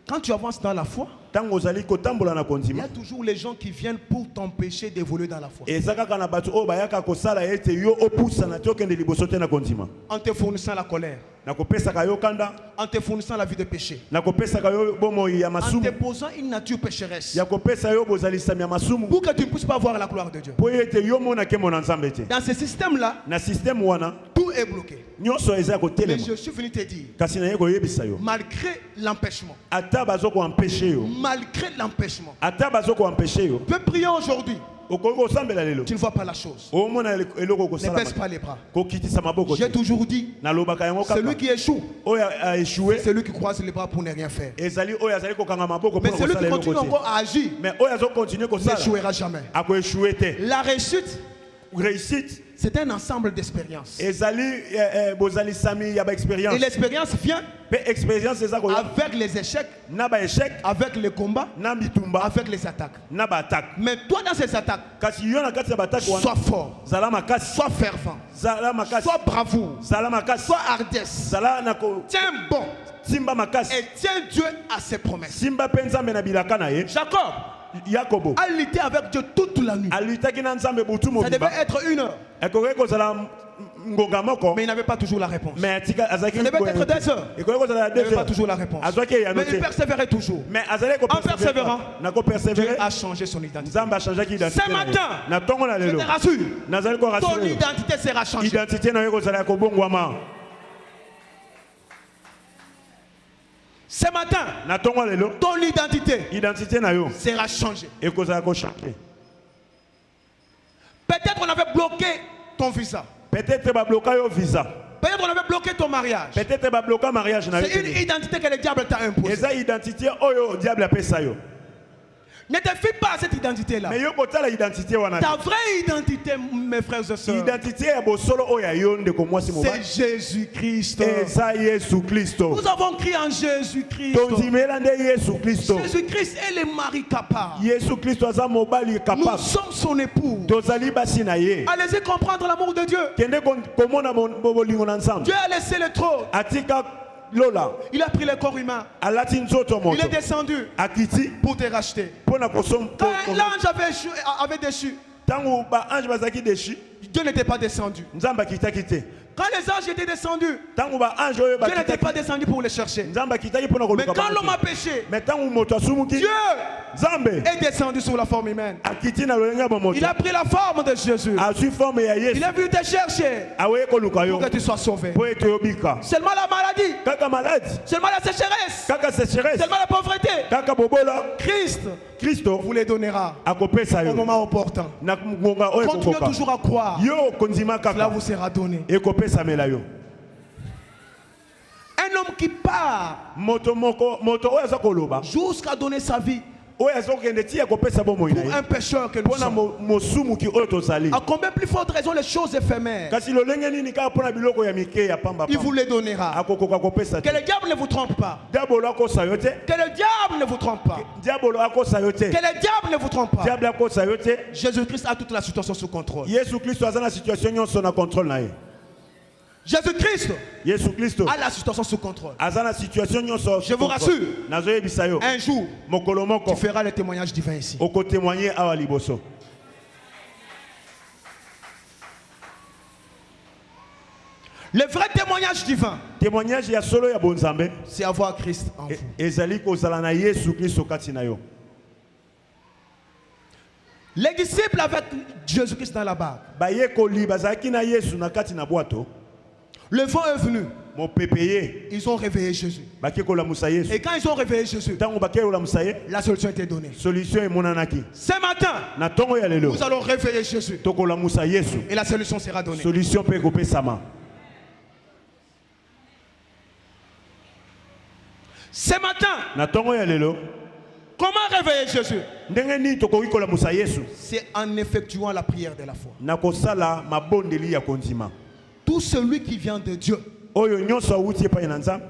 Quand tu avances dans la foi, il y a toujours les gens qui viennent pour t'empêcher d'évoluer dans la foi. En te fournissant la colère, en te fournissant la vie de péché, en te posant une nature pécheresse, pour que tu ne puisses pas voir la gloire de Dieu. Dans ce système-là, tout est bloqué. Mais je suis venu te dire, malgré l'empêchement, malgré l'empêchement, tu peux prier aujourd'hui. Tu ne vois pas la chose. Ne baisse pas les bras. J'ai toujours dit, celui qui échoue, c'est celui qui croise les bras pour ne rien faire. Mais celui qui continue encore à agir n'échouera jamais. La réussite, c'est un ensemble d'expériences. Et l'expérience vient avec les échecs, avec les combats, avec les attaques. Mais toi dans ces attaques, sois fort, sois fervent, sois bravoure, sois hardesse. Tiens bon et tiens Dieu à ses promesses. Jacob a lutté avec Dieu toute la nuit. Ça devait être 1 heure. Mais il n'avait pas toujours la réponse. Ça devait être 2 heures. Il n'avait pas toujours la réponse. Mais il persévérait toujours. En persévérant, Dieu a changé son identité. Ce matin, je te rassure, ton identité sera changée. Ce matin, ton identité sera changée. Peut-être on avait bloqué ton visa. Peut-être ba bloquer yo visa. Peut-être on avait bloqué ton mariage. Peut-être ba bloquer mariage na yo. C'est une identité que le diable t'a imposée. Eza identité oyo diable apesa yo. Ne te fie pas à cette identité-là. Mais yo kotala identité wana. Ta vraie identité, mes frères et sœurs, identité ya bosolo oyo yo ndeko mwasi mobali. c'est Jésus-Christ. Eza Yesu Kristo. Nous avons crié en Jésus-Christ. Tondimela nde Yesu Kristo. Jésus-Christ est le mari capable. Yesu Kristo aza mobali capable. Nous sommes son époux. Tozali basi na ye. Allez-y comprendre l'amour de Dieu. Kende komona bolingo na nzambe. Dieu a laissé le trône. Atika lola. Il a pris le corps humain. Alati nzoto moto. Il est descendu Akiti pour te racheter. Pona kosom. Quand l'ange avait déchu, Tango ba ange bazaki déchu. Dieu n'était pas descendu. Nzamba kitaki. Quand les anges étaient descendus, Tango ba ange oyo ba Dieu n'était pas descendu pour les chercher. Nzamba kitaki pona koluka. Mais quand l'homme a péché, mais tango moto asumuki. Dieu Nzambe est descendu sous la forme humaine. Akiti na lolenga ba moto. Il a pris la forme de Jésus. A su forme ya Yesu. Il est venu te chercher Awe koluka yo. pour que tu sois sauvé. Po ete obika. Seulement la maladie, Kaka malade. seulement la sécheresse, Kaka sécheresse. seulement la pauvreté. Kaka bobola. Kristo vous les donnera akopesa yo au moment opportun. Na ngonga oyo Continuez kokoka. toujours à croire. Yo konzima Cela kaka. vous sera donné. Ekopesa mela yo. Un homme qui part Moto oyo aza koloba. jusqu'à donner sa vie Oyo aza kende ti akopesa bomoi na ye. pour un pécheur que nous Pona sommes. mosumu ki oyo tozali. À combien plus forte raison les choses éphémères, Kasi lolenge nini kaka pona biloko ya mike ya pamba il vous pamba. les donnera. Akokoka kopesa Que te. le diable ne vous trompe pas. Diabolo akosa yo te. Que le diable ne vous trompe pas. Diabolo akosa yo te. Que le diable ne vous trompe pas. Diable akosa yo te. Jésus-Christ a toute la situation sous contrôle. Yesu Kristo aza na situation nyonso na contrôle na ye. Jésus-Christ Yesu Kristo a la situation sous contrôle. aza na situation nyonso. Je vous rassure. Nazoyebisa yo. Un jour, Mokolo moko. tu feras le témoignage divin ici. Oko témoigner awa liboso. Le vrai témoignage divin, Témoignage ya solo ya bonzambe. c'est avoir Christ en vous. Ezali kozala na Yesu Kristo kati na yo. Les disciples avec Jésus-Christ dans la barque. Baye koli bazaki na Yesu na kati na bwato. Le vent est venu. Mon pépeye. Ils ont réveillé Jésus. Bake kola musa Yesu. Et quand ils ont réveillé Jésus, Tango bake kola musa ye. la solution était donnée. Solution e monanaki. Ce matin, Na tongo ya lelo. nous allons réveiller Jésus. Tokola musa Yesu. Et la solution sera donnée. Solution pe kopesama. Ce matin, Na tongo ya lelo. comment réveiller Jésus? Ndenge ni tokoki kola musa Yesu. C'est en effectuant la prière de la foi. Na kosala mabondeli ya konzima. Tout celui qui vient de Dieu Oyo nyonso awuti epai na Nzambe.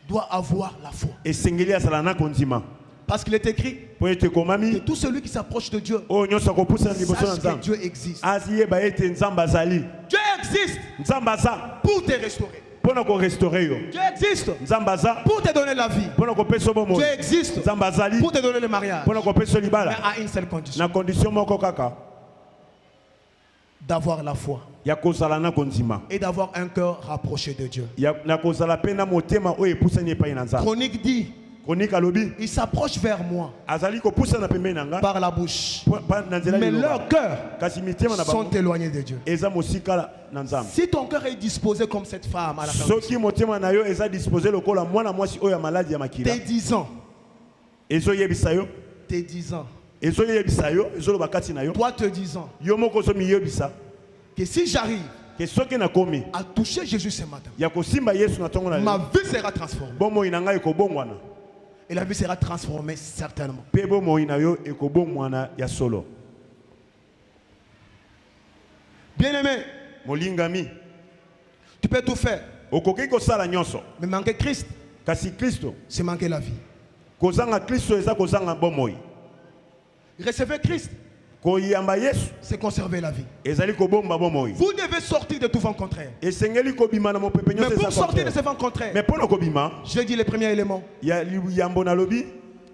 doit avoir la foi. Esengeli asala na konzima. Parce qu'il est écrit Po ete que komami. tout celui qui s'approche de Dieu Oyo nyonso akopusa liboso na sache que Nzambe. Dieu existe. Aziyeba ete Nzambe azali. Dieu existe Nzambe aza pour te restaurer. mpona korestore yo. Dieu existe Nzambe aza pour te donner la vie. mpona kopesa bomoi. Dieu existe Nzambe azali pour te donner le mariage. mpona kopesa Mais libala. à une seule condition, Na condition moko kaka d'avoir la foi ya kozala na konzima. et d'avoir un cœur rapproché de Dieu. Na kozala pe na motema oyo epusani epai na Nzambe. Chronique dit, Chronique alobi il s'approche vers moi azali kopusana pembeni na nga par la bouche, na nzela mais liloba. leur cœur Kasi mitema na sont bango éloignés de Dieu. eza mosika na Nzambe. Si ton cœur est disposé comme cette femme à la fin, Soki motema na yo eza disposé lokola mwana mwasi oyo ya maladi ya makila. tes 10 ans, Ezoyebisa yo, tes 10 ans, ezoyebisa yo, ezoloba kati na yo. toi te disant Yo moko ozomiyebisa que si j'arrive ke soki nakomi à toucher Jésus ce matin, ya kosimba Yesu na tongo na ma lelo. vie sera transformée. Bomoi na ngai ekobongwana. Et la vie sera transformée certainement. Pe bomoi na yo ekobongwana ya solo. Bien-aimé, Molingami, tu peux tout faire, okoki kosala nyonso. mais manquer Christ, Kasi Kristo, c'est manquer la vie. kozanga Kristo eza kozanga bomoi. Recevez Christ, Koyamba Yesu c'est conserver la vie. ezali kobomba bomoi. Vous devez sortir de tout vent contraire. Esengeli kobima na mopepe Mais nyonso pour eza sortir de contraire. ce vent contraire, Mais pona kobima, je vais dire le premier élément, ya yambo na lobi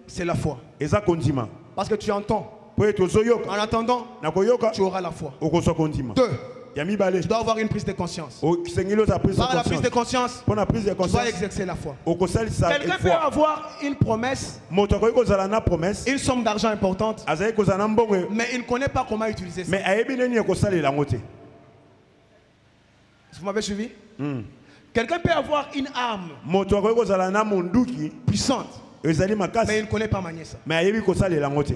c'est la foi. eza kondima. Parce que tu entends. Po ete ozoyoka En attendant, na koyoka tu auras la foi. okozwa kondima. 2. Ya mibale Tu dois avoir une prise de conscience. osengeli oza prise de Par la prise de conscience. conscience, Pona prise de tu dois conscience exercer la foi. okosalisa Quelqu'un peut foi. avoir une promesse, Moto akoki kozala na promesse une somme d'argent importante, azali kozala na mbongo mais il ne connaît pas comment utiliser ça. mais ayebi nini ekosalela yango te. Vous m'avez suivi? Quelqu'un peut avoir une arme Moto akoki kozala na monduki puissante, ezali mais il makasi ne connaît pas manier ça. mais ayebi kosalela yango te.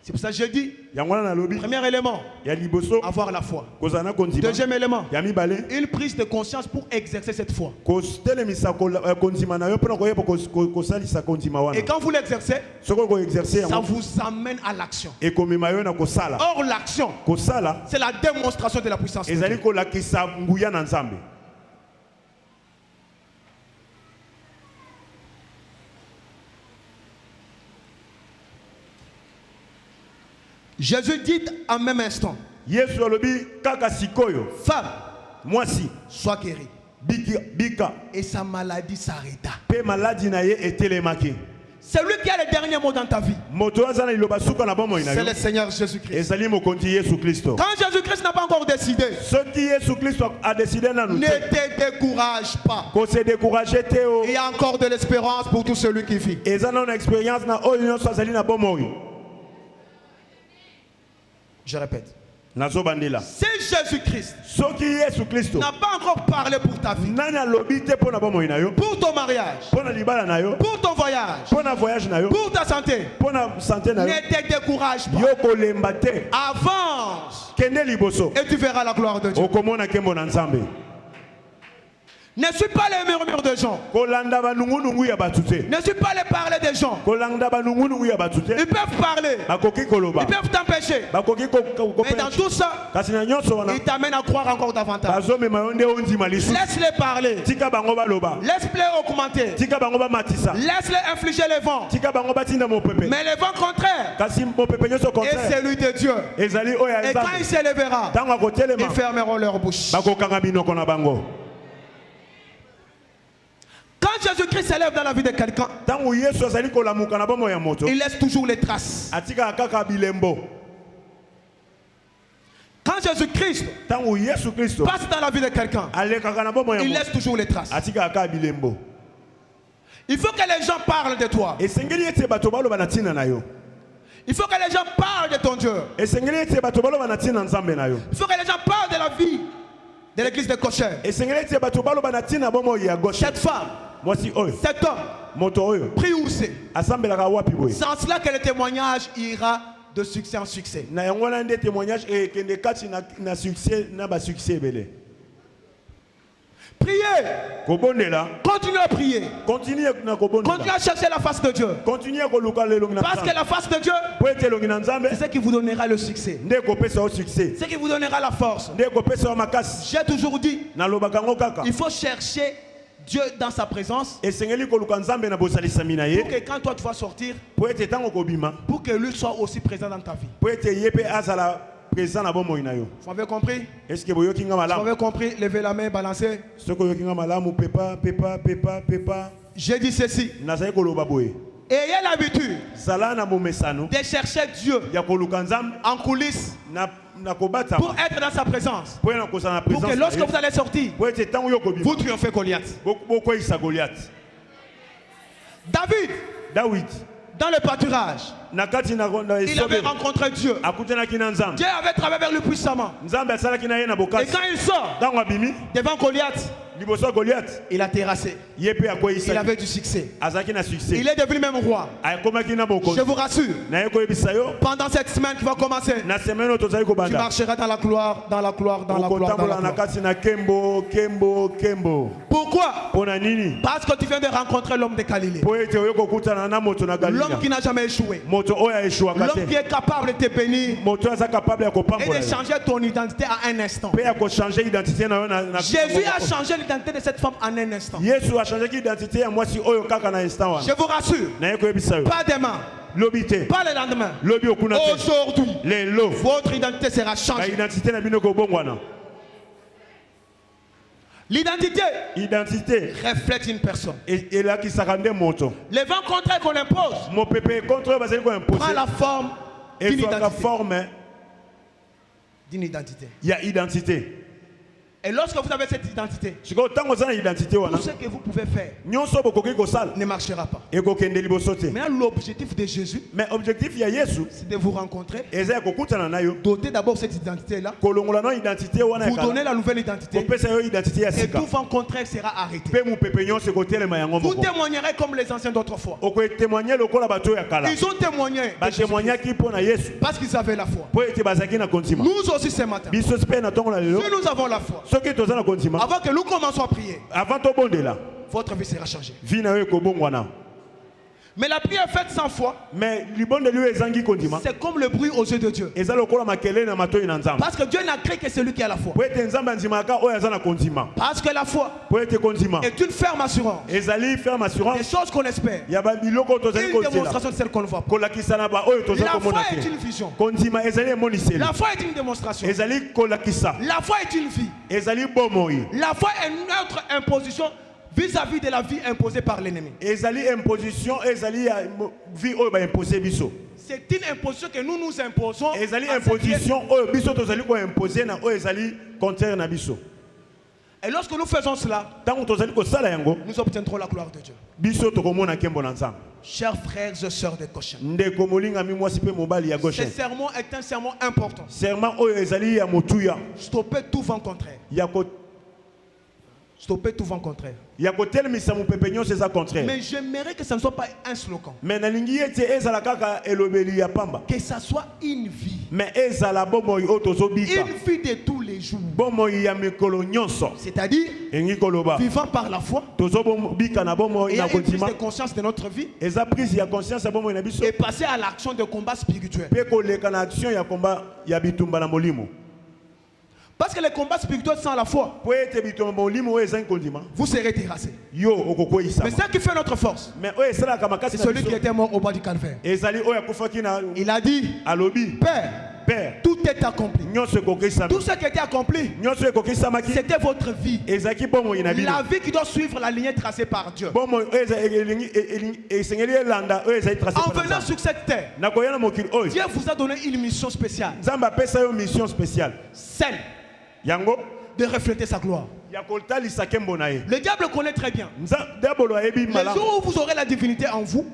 C'est pour ça que je dis, premier élément, avoir la foi. Deuxième élément, une prise de conscience pour exercer cette foi. Et quand vous l'exercez, ça vous amène à l'action. Or, l'action, c'est la démonstration de la puissance de Dieu. Jésus dit en même instant, femme, sois guérie. Et sa maladie s'arrêta. C'est lui qui a le dernier mot dans ta vie. C'est le Seigneur Jésus-Christ. Quand Jésus-Christ n'a pas encore décidé, ne te décourage pas. Il y a encore de l'espérance pour tout celui qui vit. Je répète. Si Jésus-Christ n'a pas encore parlé pour ta vie, pour ton mariage, pour ton voyage, pour ta santé, ne te décourage pas. Avance et tu verras la gloire de Dieu. Ne suis pas les murmures des gens. Ne suis pas les parler des gens. Ils peuvent parler. Ils peuvent t'empêcher. Mais dans tout ça, ils t'amènent à croire encore davantage. Laisse-les parler. Laisse-les augmenter. Laisse-les infliger les vents. Mais les vents contraires. Et celui de Dieu. Et quand il s'élèvera, ils fermeront leur bouche. Quand Jésus-Christ s'élève dans la vie de quelqu'un, il laisse toujours les traces. Quand Jésus-Christ passe dans la vie de quelqu'un, il laisse toujours les traces. Il faut que les gens parlent de toi. Il faut que les gens parlent de ton Dieu. Il faut que les gens parlent de la vie de l'église de Cochet. Cette femme, cet homme, prie où c'est. Sans cela que le témoignage ira de succès en succès. Priez. Continuez à prier. Continuez à chercher la face de Dieu. Parce que la face de Dieu, c'est ce qui vous donnera le succès. C'est ce qui vous donnera la force. J'ai toujours dit, il faut chercher Dieu dans sa présence pour que quand toi tu vas sortir, pour que lui soit aussi présent dans ta vie. Vous avez compris? Vous avez compris? Levez la main, balancez. J'ai dit ceci. Ayez l'habitude de chercher Dieu en coulisses pour être dans sa présence. Pour que lorsque vous allez sortir, vous triomphez Goliath. David, dans le pâturage, il avait rencontré Dieu. Dieu avait travaillé vers lui puissamment. Et quand il sort devant Goliath, il a terrassé. Il avait du succès. Il est devenu même roi. Je vous rassure, pendant cette semaine qui va commencer, tu marcheras dans la gloire, dans la gloire, dans la gloire, dans la gloire. Pourquoi? Parce que tu viens de rencontrer l'homme de Galilée. L'homme qui n'a jamais échoué. L'homme qui est capable de te bénir et de changer ton identité à un instant. Jésus a changé l'identité de cette femme en un instant. Je vous rassure, pas demain, pas le lendemain, aujourd'hui, votre identité sera changée. L'identité reflète une personne. Les vents contraires qu'on impose prend la forme d'une identité. Il y a identité. Et lorsque vous avez cette identité, tout ce que vous pouvez faire ne marchera pas. Maintenant, l'objectif de Jésus, c'est de vous rencontrer, doter d'abord cette identité-là, vous donner la nouvelle identité, et tout vent contraire sera arrêté. Vous témoignerez comme les anciens d'autrefois. Ils ont témoigné parce qu'ils avaient la foi. Nous aussi ce matin, si nous avons la foi, avant que nous commençons à prier, votre vie sera changée. Mais la prière faite sans foi, c'est comme le bruit aux yeux de Dieu. Parce que Dieu n'a créé que celui qui a la foi. Parce que la foi est une ferme assurance des choses qu'on espère, une démonstration de celles qu'on ne voit pas. La foi est une vision. La foi est une démonstration. La foi est une vie. La foi est notre imposition vis-à-vis de la vie imposée par l'ennemi. C'est une imposition que nous nous imposons. Et lorsque nous faisons cela, nous obtiendrons la gloire de Dieu. Chers frères et sœurs de Goshen, ce serment est un serment important. Stoppez tout vent contraire. Stoppez tout vent contraire. Mais j'aimerais que ça ne soit pas un slogan. Que ça soit une vie. Une vie de tous les jours. C'est-à-dire vivant par la foi. Et une prise de conscience de notre vie. Et passer à l'action de combat spirituel. Parce que les combats spirituels sans la foi, vous serez terrassés. Mais ce qui fait notre force, c'est celui qui était mort au bas du calvaire. Il a dit, Père, tout est accompli. Tout ce qui était accompli, c'était votre vie. La vie qui doit suivre la lignée tracée par Dieu. En venant sur cette terre, Dieu vous a donné une mission spéciale. Celle de refléter sa gloire. Le diable connaît très bien. Le jour où vous aurez la divinité en vous,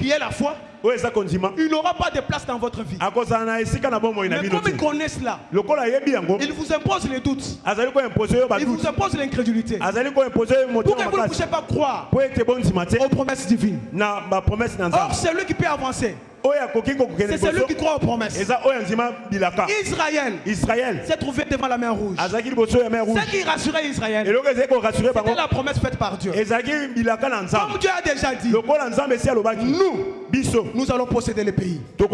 qui est la foi, il n'aura pas de place dans votre vie. Mais comme il connaît cela, il vous impose les doutes. Il vous impose l'incrédulité. Pour que vous ne puissiez pas croire aux promesses divines. Or, c'est lui qui peut avancer. C'est celui qui croit aux promesses. Israël s'est trouvé devant la mer rouge. Ce qui rassurait Israël, c'était la promesse faite par Dieu. Comme Dieu a déjà dit, nous allons posséder le pays. 12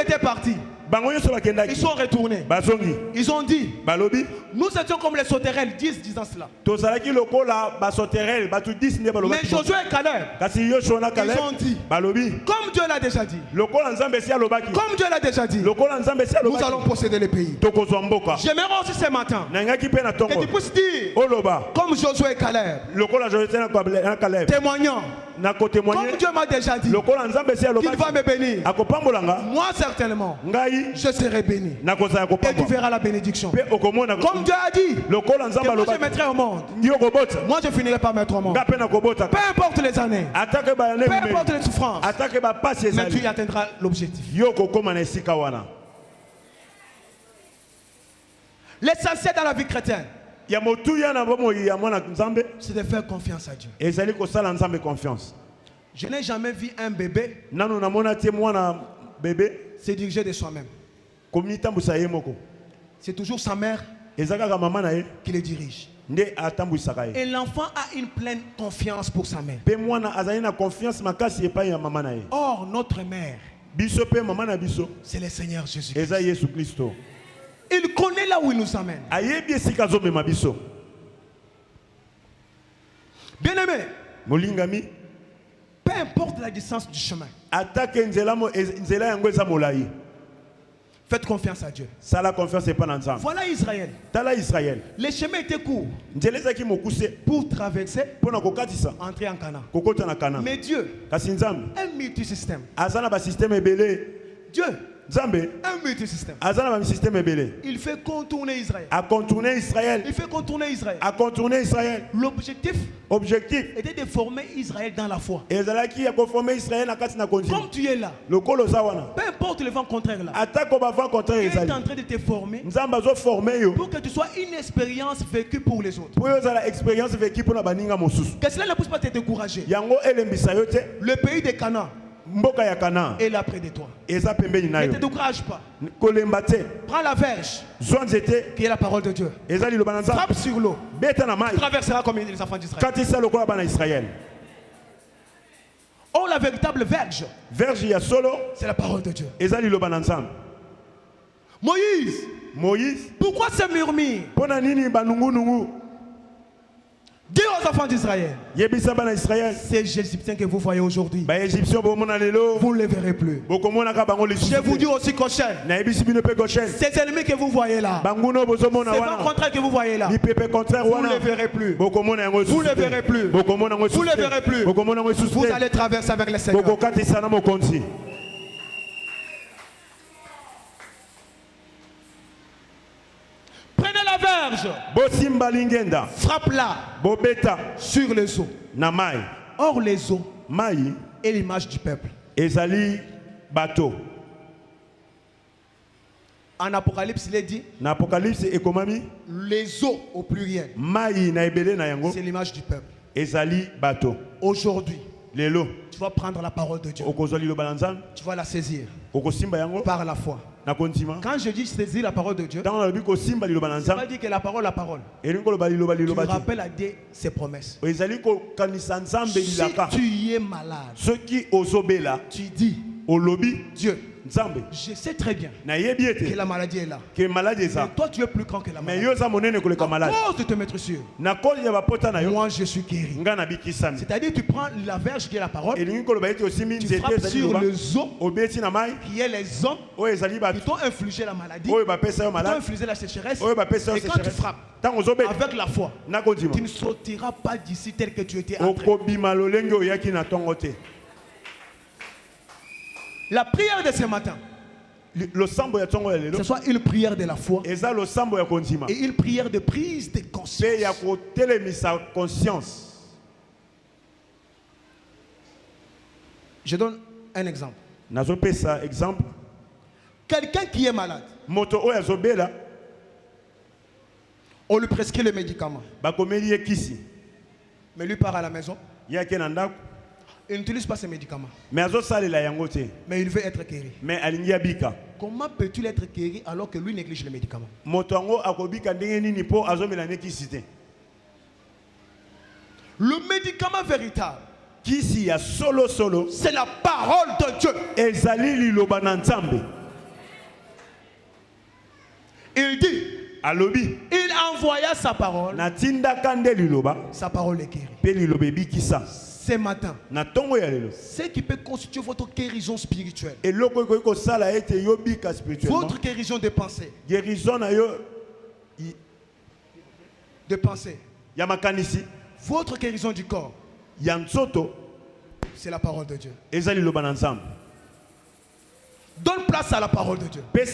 étaient partis. Ils sont retournés. Ils ont dit, nous étions comme les sauterelles, 10 disant cela. Mais Josué et Caleb, ils ont dit, comme Dieu l'a déjà dit, comme Dieu l'a déjà dit, nous allons posséder le pays. J'aimerais aussi ce matin que tu puisses dire, comme Josué et Caleb, témoignant, comme Dieu m'a déjà dit qu'il va me bénir, moi certainement je serai béni et tu verras la bénédiction. Comme Dieu a dit que moi je mettrai au monde, moi je finirai par mettre au monde. Peu importe les années, peu importe les souffrances, mais tu y atteindras l'objectif. L'essentiel dans la vie chrétienne, c'est de faire confiance à Dieu. Je n'ai jamais vu un bébé se diriger de soi-même. C'est toujours sa mère qui le dirige. Et l'enfant a une pleine confiance pour sa mère. Or, notre mère, c'est le Seigneur Jésus-Christ. Il connaît là où il nous amène. Bien-aimé, peu importe la distance du chemin, faites confiance à Dieu. Voilà Israël. Les chemins étaient courts pour traverser, entrer en Canaan. Mais Dieu, un multisystème. Dieu Un multisystème. Il fait contourner Israël. Il fait contourner Israël. L'objectif était de former Israël dans la foi. Comme tu es là, peu importe le vent contraire là, il est en train de te former pour que tu sois une expérience vécue pour les autres. Que cela ne puisse pas te décourager. Le pays de Canaan est là près de toi. Ne te décourage pas. Prends la verge qui est la parole de Dieu. Frappe sur l'eau. Tu traverseras comme les enfants d'Israël. Oh, la véritable verge, c'est la parole de Dieu. Moïse, pourquoi ce murmure? Dis aux enfants d'Israël, ces Égyptiens que vous voyez aujourd'hui, vous ne les verrez plus. Je vous dis aussi Goshen, ces ennemis que vous voyez là, ces vents contraires que vous voyez là, vous ne les verrez plus. Vous ne les verrez plus. Vous ne les verrez plus. Vous allez traverser avec le Seigneur. Prenez la verge. Frappe-la sur les eaux. Or les eaux est l'image du peuple. En Apocalypse, il est dit les eaux au pluriel. C'est l'image du peuple. Aujourd'hui, tu vas prendre la parole de Dieu. Tu vas la saisir par la foi. Quand je dis saisir la parole de Dieu, ça veut dire que la parole. Tu rappelles à Dieu ses promesses. Si tu es malade, tu dis Dieu, je sais très bien que la maladie est là. Mais toi tu es plus grand que la maladie. À cause de te mettre sûr, moi je suis guéri. C'est-à-dire tu prends la verge qui est la parole, tu frappes sur les eaux qui est les hommes qui t'ont infligé la maladie, qui t'ont infligé la sécheresse. Et quand tu frappes avec la foi, tu ne sortiras pas d'ici tel que tu étais entré. La prière de ce matin, ce soit une prière de la foi et une prière de prise de conscience. Je donne un exemple. Quelqu'un qui est malade, on lui prescrit le médicament, mais lui part à la maison. Il n'utilise pas ces médicaments. Mais il veut être guéri. Comment peut-il être guéri alors que lui néglige les médicaments? Le médicament véritable, c'est la parole de Dieu. Il dit, il envoya sa parole. Sa parole est guérie. Ce matin, ce qui peut constituer votre guérison spirituelle, votre guérison de pensée, votre guérison du corps, c'est la parole de Dieu. Donne place à la parole de Dieu et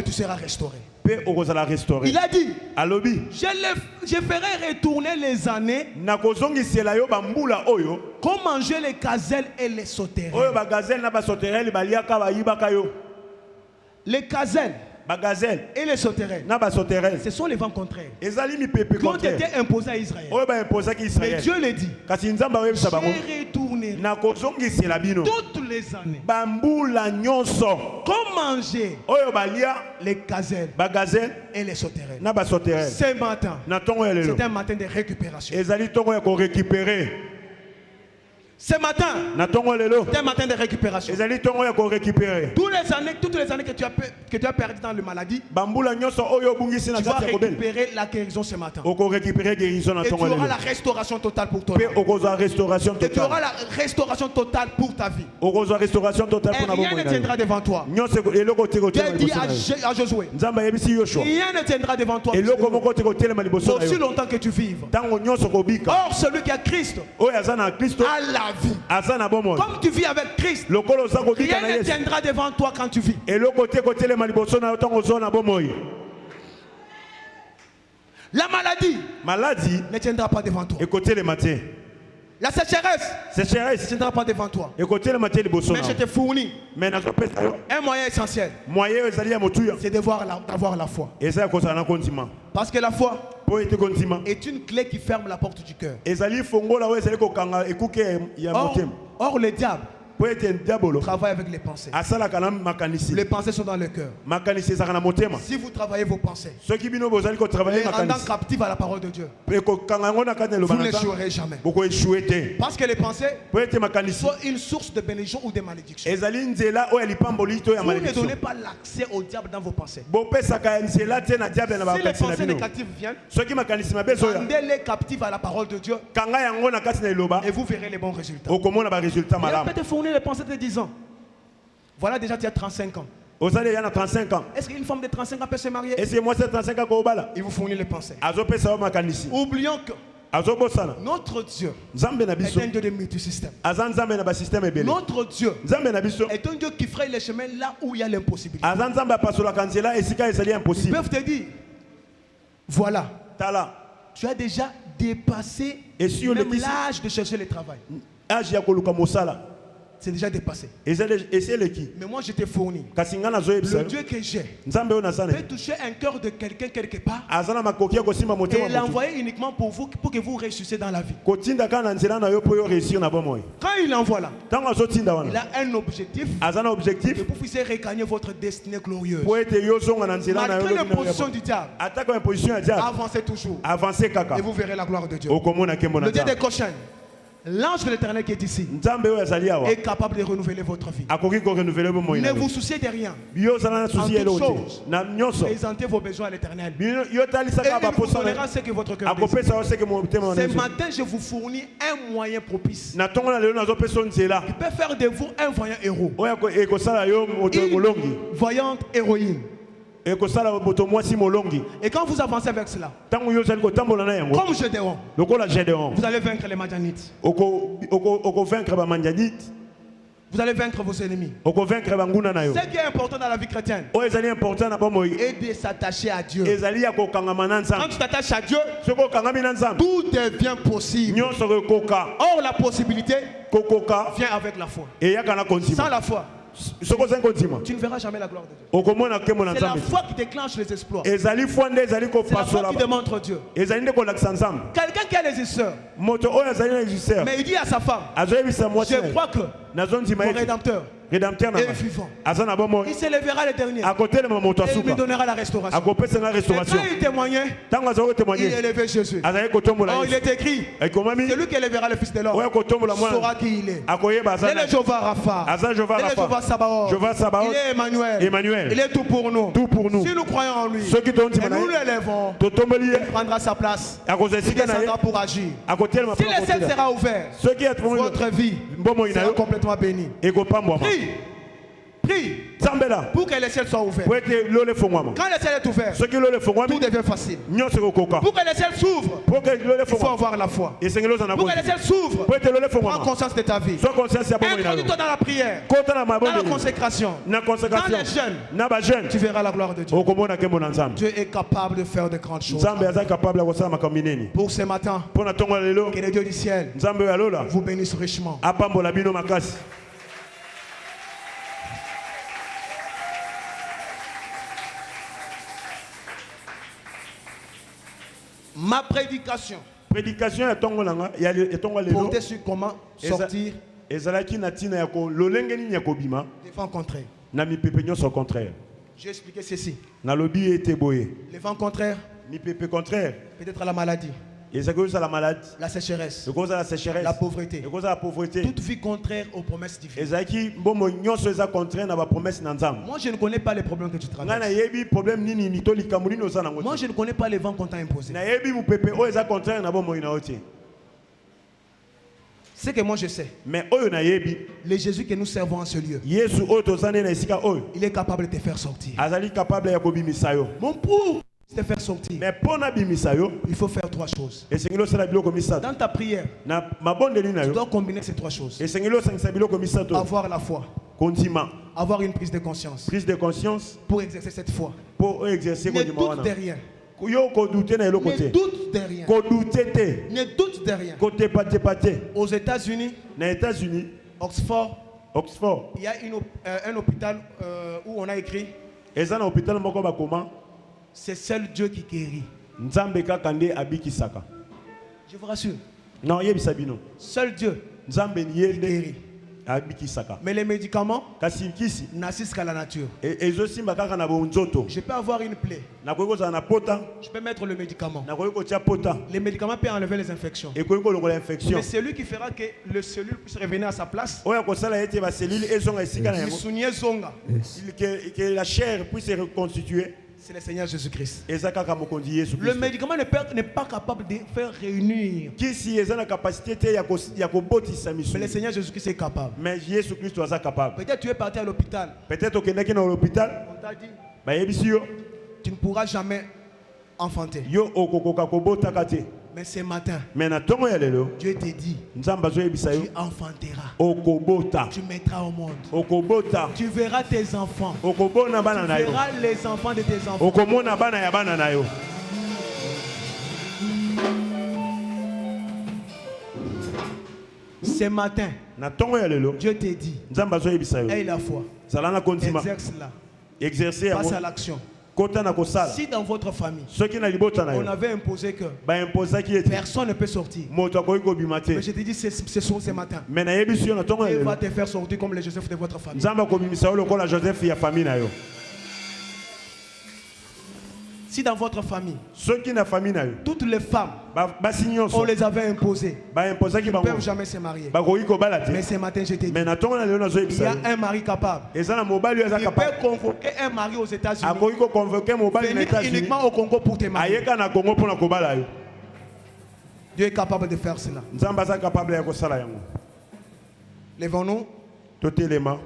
tu seras restauré. Il a dit, je ferai retourner les années comme manger les gazelles et les sauterelles. Les gazelles et les sauterelles, ce sont les vents contraires qui ont été imposés à Israël. Mais Dieu le dit, je retournerai toutes les années comme manger les gazelles et les sauterelles. Ce matin, c'est un matin de récupération. Ce matin, c'est un matin de récupération. Toutes les années que tu as perdu dans la maladie, tu vas récupérer la guérison ce matin. Et tu auras la restauration totale pour toi. Et tu auras la restauration totale pour ta vie. Et rien ne tiendra devant toi. Dieu dit à Josué, rien ne tiendra devant toi aussi longtemps que tu vives. Or celui qui a Christ a la vie. Comme tu vis avec Christ, rien ne tiendra devant toi quand tu vis. La maladie ne tiendra pas devant toi. La sécheresse ne tiendra pas devant toi. Mais je te fournis un moyen essentiel. C'est d'avoir la foi. Parce que la foi est une clé qui ferme la porte du cœur. Or le diable travaille avec les pensées. Les pensées sont dans le cœur. Si vous travaillez vos pensées, les rendant captifs à la parole de Dieu, vous n'échouerez jamais. Parce que les pensées sont une source de bénédiction ou de malédiction. Vous ne donnez pas l'accès au diable dans vos pensées. Si les pensées négatives viennent, rendez-les captifs à la parole de Dieu et vous verrez les bons résultats. Les pensées de 10 ans. Voilà, déjà tu as 35 ans. Est-ce qu'une femme de 35 ans peut se marier? Il vous fournit les pensées. Oublions que notre Dieu est un Dieu de multisystème. Notre Dieu est un Dieu qui fraye les chemins là où il y a l'impossibilité. Ils peuvent te dire, voilà, tu as déjà dépassé même l'âge de chercher le travail. C'est déjà dépassé. Mais moi je t'ai fourni. Le Dieu que j'ai peut toucher un cœur de quelqu'un quelque part et l'envoyer uniquement pour vous, pour que vous réussissiez dans la vie. Quand il envoie là, il a un objectif que vous puissiez regagner votre destinée glorieuse. Malgré l'imposition du diable, avancez toujours et vous verrez la gloire de Dieu. Le Dieu des cochons, l'ange de l'Éternel qui est ici est capable de renouveler votre vie. Ne vous souciez de rien. En toutes choses, présentez vos besoins à l'Éternel. Et il vous donnera ce que votre cœur désire. Ce matin, je vous fournis un moyen propice. Il peut faire de vous un voyant héros. Une voyante héroïne. Et quand vous avancez avec cela, comme Gédéon, vous allez vaincre les Madianites. Vous allez vaincre vos ennemis. Ce qui est important dans la vie chrétienne est de s'attacher à Dieu. Quand tu t'attaches à Dieu, tout devient possible. Or, la possibilité vient avec la foi. Sans la foi, tu ne verras jamais la gloire de Dieu. C'est la foi qui déclenche les exploits. C'est la foi qui démontre Dieu. Quelqu'un qui est résisteur, mais il dit à sa femme, je crois que mon Rédempteur est vivant. Il s'élèvera le dernier et il lui donnera la restauration. Et quand il témoignait, il élevait Jésus. Or il est écrit, celui qui élèvera le Fils de l'homme saura qui il est. Il est le Jéhovah Rapha, il est le Jéhovah Sabaoth, il est Emmanuel, il est tout pour nous. Si nous croyons en lui et nous l'élèvons, il prendra sa place, il descendra pour agir. Si le ciel sera ouvert, votre vie sera complètement bénie. Prie pour que le ciel soit ouvert. Quand le ciel est ouvert, tout devient facile. Pour que le ciel s'ouvre, il faut avoir la foi. Pour que le ciel s'ouvre, prends conscience de ta vie. Introduis-toi dans la prière, dans la consécration, dans les jeûnes. Tu verras la gloire de Dieu. Dieu est capable de faire de grandes choses. Pour ce matin, que le Dieu du ciel vous bénisse richement. Ma prédication portait sur comment sortir des vents contraires. J'ai expliqué ceci. Les vents contraires, peut-être la maladie, la sécheresse, la pauvreté, toute vie contraire aux promesses divines. Moi je ne connais pas les problèmes que tu traverses. Moi je ne connais pas les vents qu'on t'a imposés. Ce que moi je sais, le Jésus que nous servons en ce lieu, il est capable de te faire sortir. Mon pour te faire sortir, mais pour nabimisa yo il faut faire 3 choses. esengelo sala biloko misato Dans ta prière, na mabondeli na tu yo dois combiner ces 3 choses. esengelo sangisa biloko misato Avoir la foi, kondima avoir une prise de conscience prise de conscience pour exercer cette foi. pour exercer Ne kondima doute wana de rien. yo ko douter na eloko Ne te doute de rien. ko douter te Ne doute de rien. ko te pate Aux États-Unis, na États-Unis Oxford, Oxford il y a un hôpital où on a écrit eza na hôpital moko bakoma c'est seul Dieu qui guérit. nzambe kaka nde abikisaka Je vous rassure. non yebisa bino Seul Dieu nzambe ye nde guérit. abikisaka Mais les médicaments kasi kisi n'assistent qu'à la nature. ezosimba kaka na bonzoto Je peux avoir une plaie. nakoki kozala na pota Je peux mettre le médicament. nakoki kotia pota Les médicaments peuvent enlever les infections. ekoki kolongola infection Mais c'est lui qui fera que le cellule puisse revenir à sa place. oyo akosala ete baselile ezonga esika na yango Lissounier zonga. que la chair puisse se reconstituer C'est le Seigneur Jésus-Christ. eza kaka mokonzi yesu Le kristo médicament n'est pas capable de faire réunir. kisi eza na kapasité te ya kobotisa Mais le misuni Seigneur Jésus-Christ est capable. mais yesu kristo aza capable Peut-être tu es parti à l'hôpital. peut-être okendaki na l'hôpital On t'a dit, bayebisi yo tu ne pourras jamais enfanter. yo okokoka kobotaka te Mais ce matin, mais na ntongo ya lelo Dieu te dit, nzambe azoyebisa yo tu enfanteras. okobota Tu mettras au monde. okobota Tu verras tes enfants. okobona bana Tu na yo verras les enfants de tes enfants. okomona bana ya bana na yo Ce matin, na ntongo ya lelo Dieu te dit, nzambe azoyebisa yo aie la foi. zala na kondima Exerce-la. exercer Passe yango à l'action. kota na kosala Si dans votre famille, soki na libota na on yo avait imposé que baimpozaki ete personne ne peut sortir, moto akoki kobima te mais je te dis, ce matin, me nayebisi yo na ntongo ya Dieu lelo va te faire sortir comme les Joseph de votre famille. nzambe akobimisa yo lokola joseph ya famille na yo Si dans votre famille, soki na famille na yo toutes les femmes, basi on nyonso les avait imposées, baimpozaki ne bango peuvent jamais se marier. bakoki kobala te Mais ce matin, je te dis, me na ntongo na lelo il y nazoyebisa yo a un mari capable. eza na mobali oyo aza Il capable peut convoquer un mari aux États-Unis, akoki koconvoke mobali na venir états-unis uniquement au Congo pour te marier. ayeka na kongo mpona kobala yo Dieu est capable de faire cela. nzambe aza capable ya kosala yango Lèvons-nous. totelema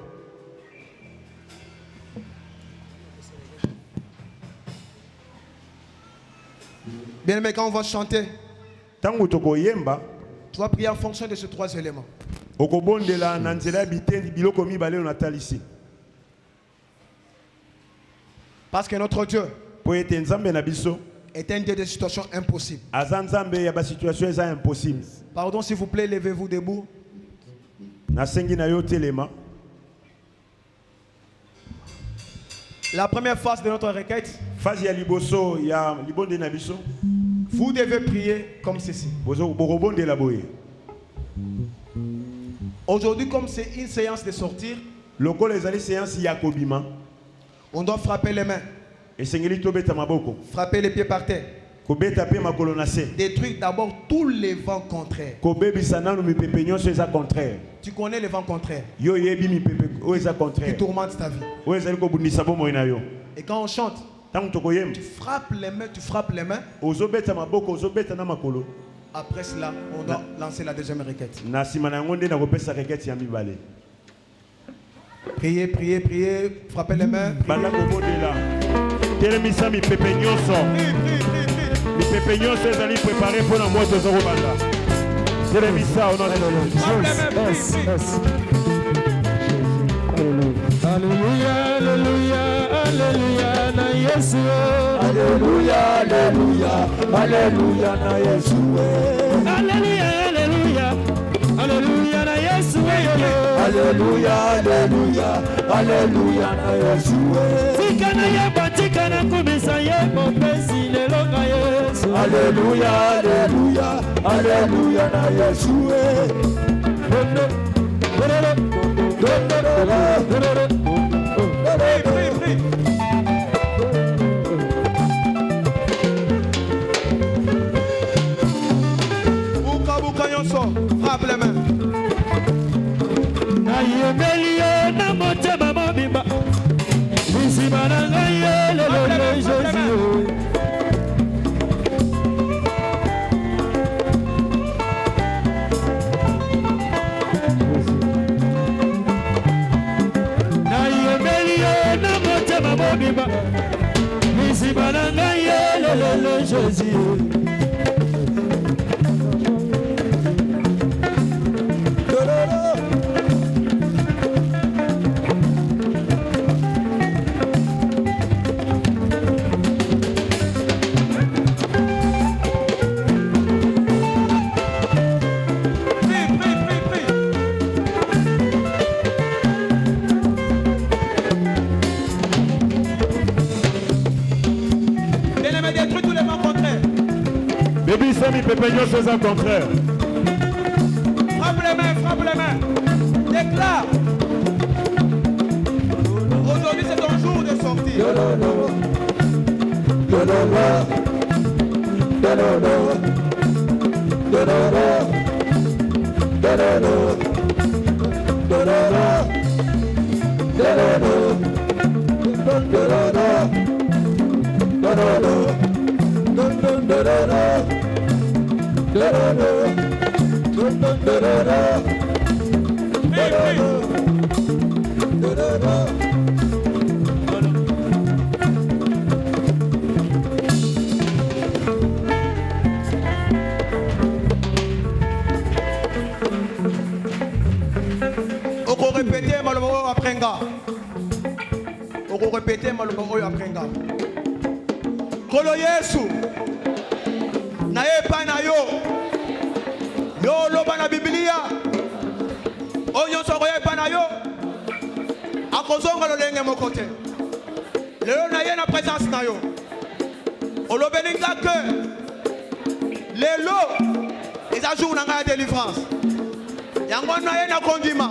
Bien aimé, quand on va chanter, ntango tokoyemba tu vas prier en fonction de ces 3 éléments. okobondela na nzela ya bitendi biloko mibale oyo natalisi Parce que notre Dieu po ete nzambe na biso est un Dieu de situations impossibles. aza nzambe ya basituation eza impossible Pardon, s'il vous plaît, levez-vous debout. nasengi na yo telema La première phase de notre requête, phase ya liboso ya libonde na biso vous devez prier comme ceci. bokobondela boye Aujourd'hui, comme c'est une séance de sortir, lokola ezali séance ya kobima on doit frapper les mains, esengeli tobeta maboko frapper les pieds par terre, kobeta pe makolo na se détruire d'abord tous les vents contraires. kobebisa nanu mipepe nyonso eza contraire Tu connais les vents contraires yo yebi mipepe oyo eza qui contraire tourmentent ta vie. oyo ezali kobundisa bomoi na yo Et quand on chante, ntango tokoyemba tu frappes les mains. ozobeta maboko ozobeta na makolo Après cela, on doit lancer la deuxième requête. na nsima na yango nde nakopesa rekete ya mibale Priez, priez, priez, frappez les mains. banda kobondela telemisa mipepe nyonso Prie, prie, prie, prie. mipepe nyonso ezali prépare mpo na moto ezokobanda telemisa ono Frappe les mains, prie, prie. Alléluia, alléluia, alléluia, na Yesu. Alléluia, alléluia, alléluia na Yesu. Alléluia, alléluia, alléluia, na Yesu. Alléluia, alléluia, alléluia na Yesu. Tika na yeba, tika na kumisa yebo, pesi lelo na Yesu. Alléluia, alléluia, alléluia na Yesu. Prie, prie, prie. Buka, buka, nyonso. Frappe les mains. Nayembeli yo na motema mobimba, nsima na ngai ye lelo na Jésus. Nayembeli yo na motema mobimba, nsima na ngai ye Jésus. Chose au contraire. Frappe les mains. Déclare. Aujourd'hui c'est ton jour de sortir. Oko répéter maloba oyo aprenga. Oko répéter maloba oyo aprenga. Kolo Yesu. Na epa na yo. Yo loba na Biblia. Oyo soko epa na yo. Akozonga lolenge moko te. Lelo na ye na présence na yo. Olobelinga que lelo eza jour na nga ya délivrance. Yango na ye na kondima.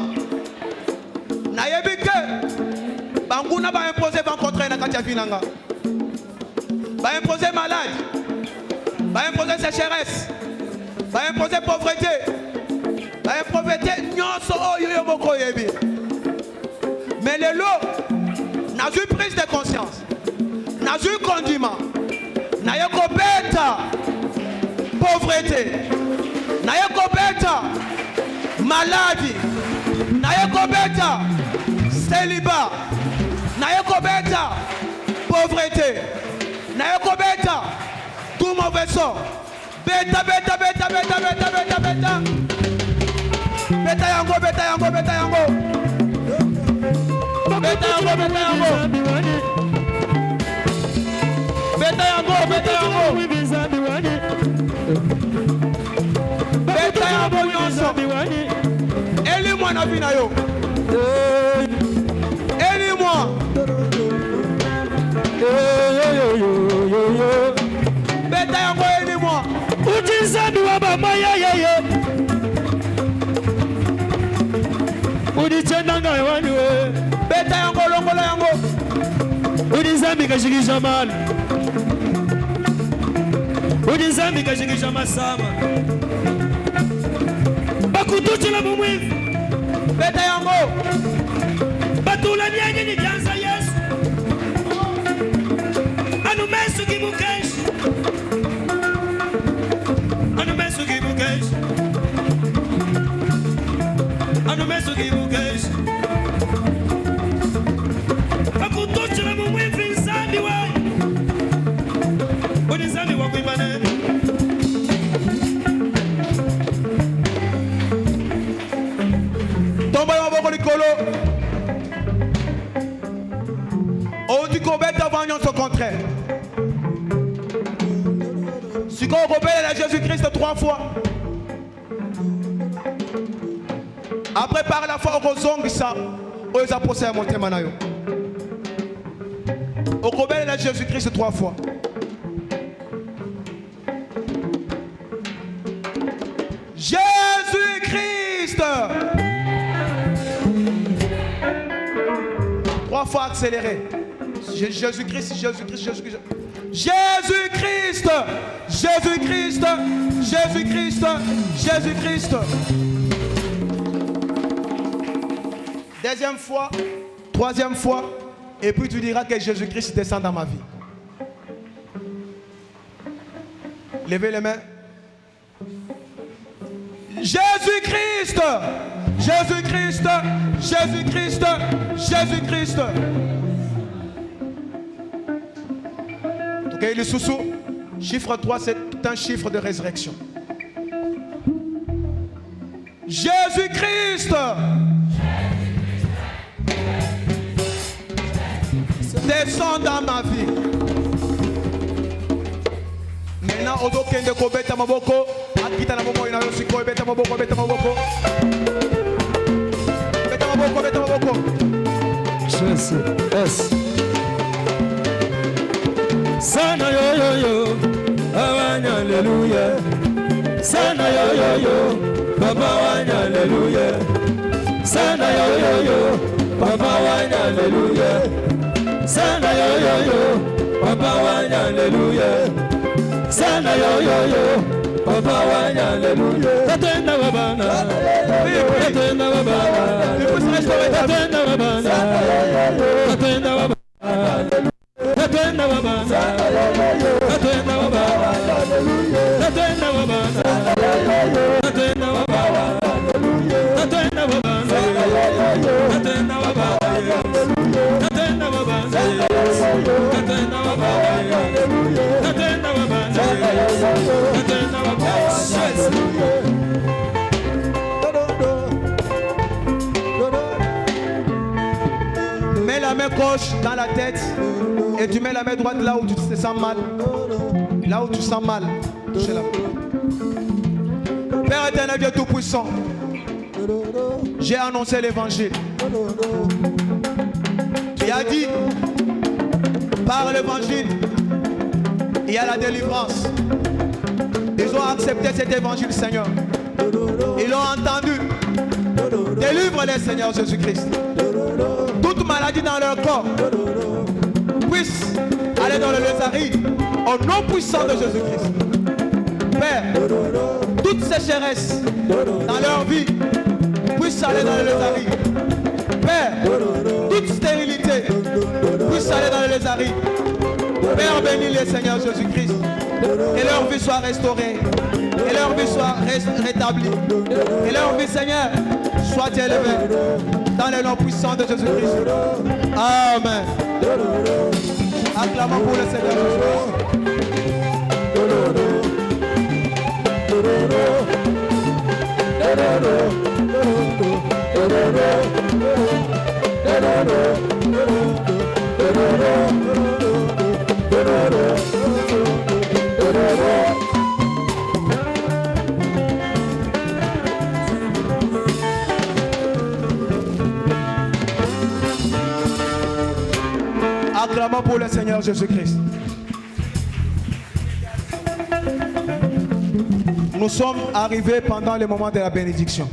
Na yebi que banguna ba imposer ba contraire na kati ya vinanga. Ba imposer malade. Ba imposer sécheresse. Ba imposer pauvreté. Ba imposer nyonso oyo yo moko yebi. Mais lelo n'a eu prise de conscience. N'a eu condiment. N'a eu kobeta pauvreté. N'a eu kobeta maladie. N'a eu kobeta célibat. N'a eu kobeta pauvreté. N'a eu kobeta tout mauvais sort. Beta. Beta yango. Beta yango nyonso. Eli-moi na vie na yo. Eli-moi. Beta yango eli-moi. Utinzambi wa bamaya yeye. Udichendanga wani we. Beta yango longola yango. Udinzambi kashikisha mali. Udinzambi kashikisha masama. Bakutuchila mumwivi. Beta yango. Batula nyenye ni janza Yesu. Anu mesu kibukeshi. Anu mesu kibukeshi. Anu mesu kibukeshi. Bakutuchila mumwivi nzambi wa. Udinzambi wa kuibane. Tomba ya boko likolo. On dit qu'on bête avant nyonso contraire. Si qu'on repelle à Jésus-Christ 3 fois. Après par la fois on zongi ça. On les a posé à monter manayo. On repelle à Jésus-Christ 3 fois. Jésus-Christ. 3 fois accéléré. Jésus-Christ. Deuxième fois, troisième fois, et puis tu diras que Jésus-Christ descend dans ma vie. Levez les mains. Jésus-Christ. Ok, les sous-sous. Chiffre 3, c'est un chiffre de résurrection. Jésus-Christ descend dans ma vie. Maintenant, ozo kende ko beta maboko, akita na momo ina yosiko beta maboko, beta maboko. Beta maboko, beta maboko. Jesus. Sana yo yo yo, awanya hallelujah. Sana yo yo yo, Baba wanya hallelujah. Sana yo yo yo, Baba wanya hallelujah. Sana yo yo yo, Baba wanya hallelujah. Sana yo yo yo, Baba wanya hallelujah. Tatenda babana, tatenda babana, tatenda babana, tatenda babana. Tatenda babana, tatenda babana, tatenda babana, tatenda babana, tatenda babana, tatenda babana, tatenda babana, tatenda Mets la main gauche dans la tête et tu mets la main droite là où tu te sens mal. Là où tu sens mal. Touchez la main. Père éternel, Dieu tout-puissant, j'ai annoncé l'évangile. Tu as dit, par l'évangile, il y a la délivrance. Ils ont accepté cet évangile, Seigneur. Ils l'ont entendu. Délivre-les, Seigneur Jésus-Christ. Toute maladie dans leur corps puisse aller dans le lézaride au nom puissant de Jésus-Christ. Père, toute sécheresse dans leur vie puisse aller dans le lézaride. Père, toute stérilité puisse aller dans le lézaride. Père, bénis-les, Seigneur Jésus-Christ. Et leur vie soit restaurée. Et leur vie soit rétablie. Et leur vie, Seigneur, soit élevée. Dans le nom puissant de Jésus-Christ. Amen. Acclamons pour le Seigneur Jésus. Acclamons pour le Seigneur Jésus-Christ. Nous sommes arrivés pendant le moment de la bénédiction.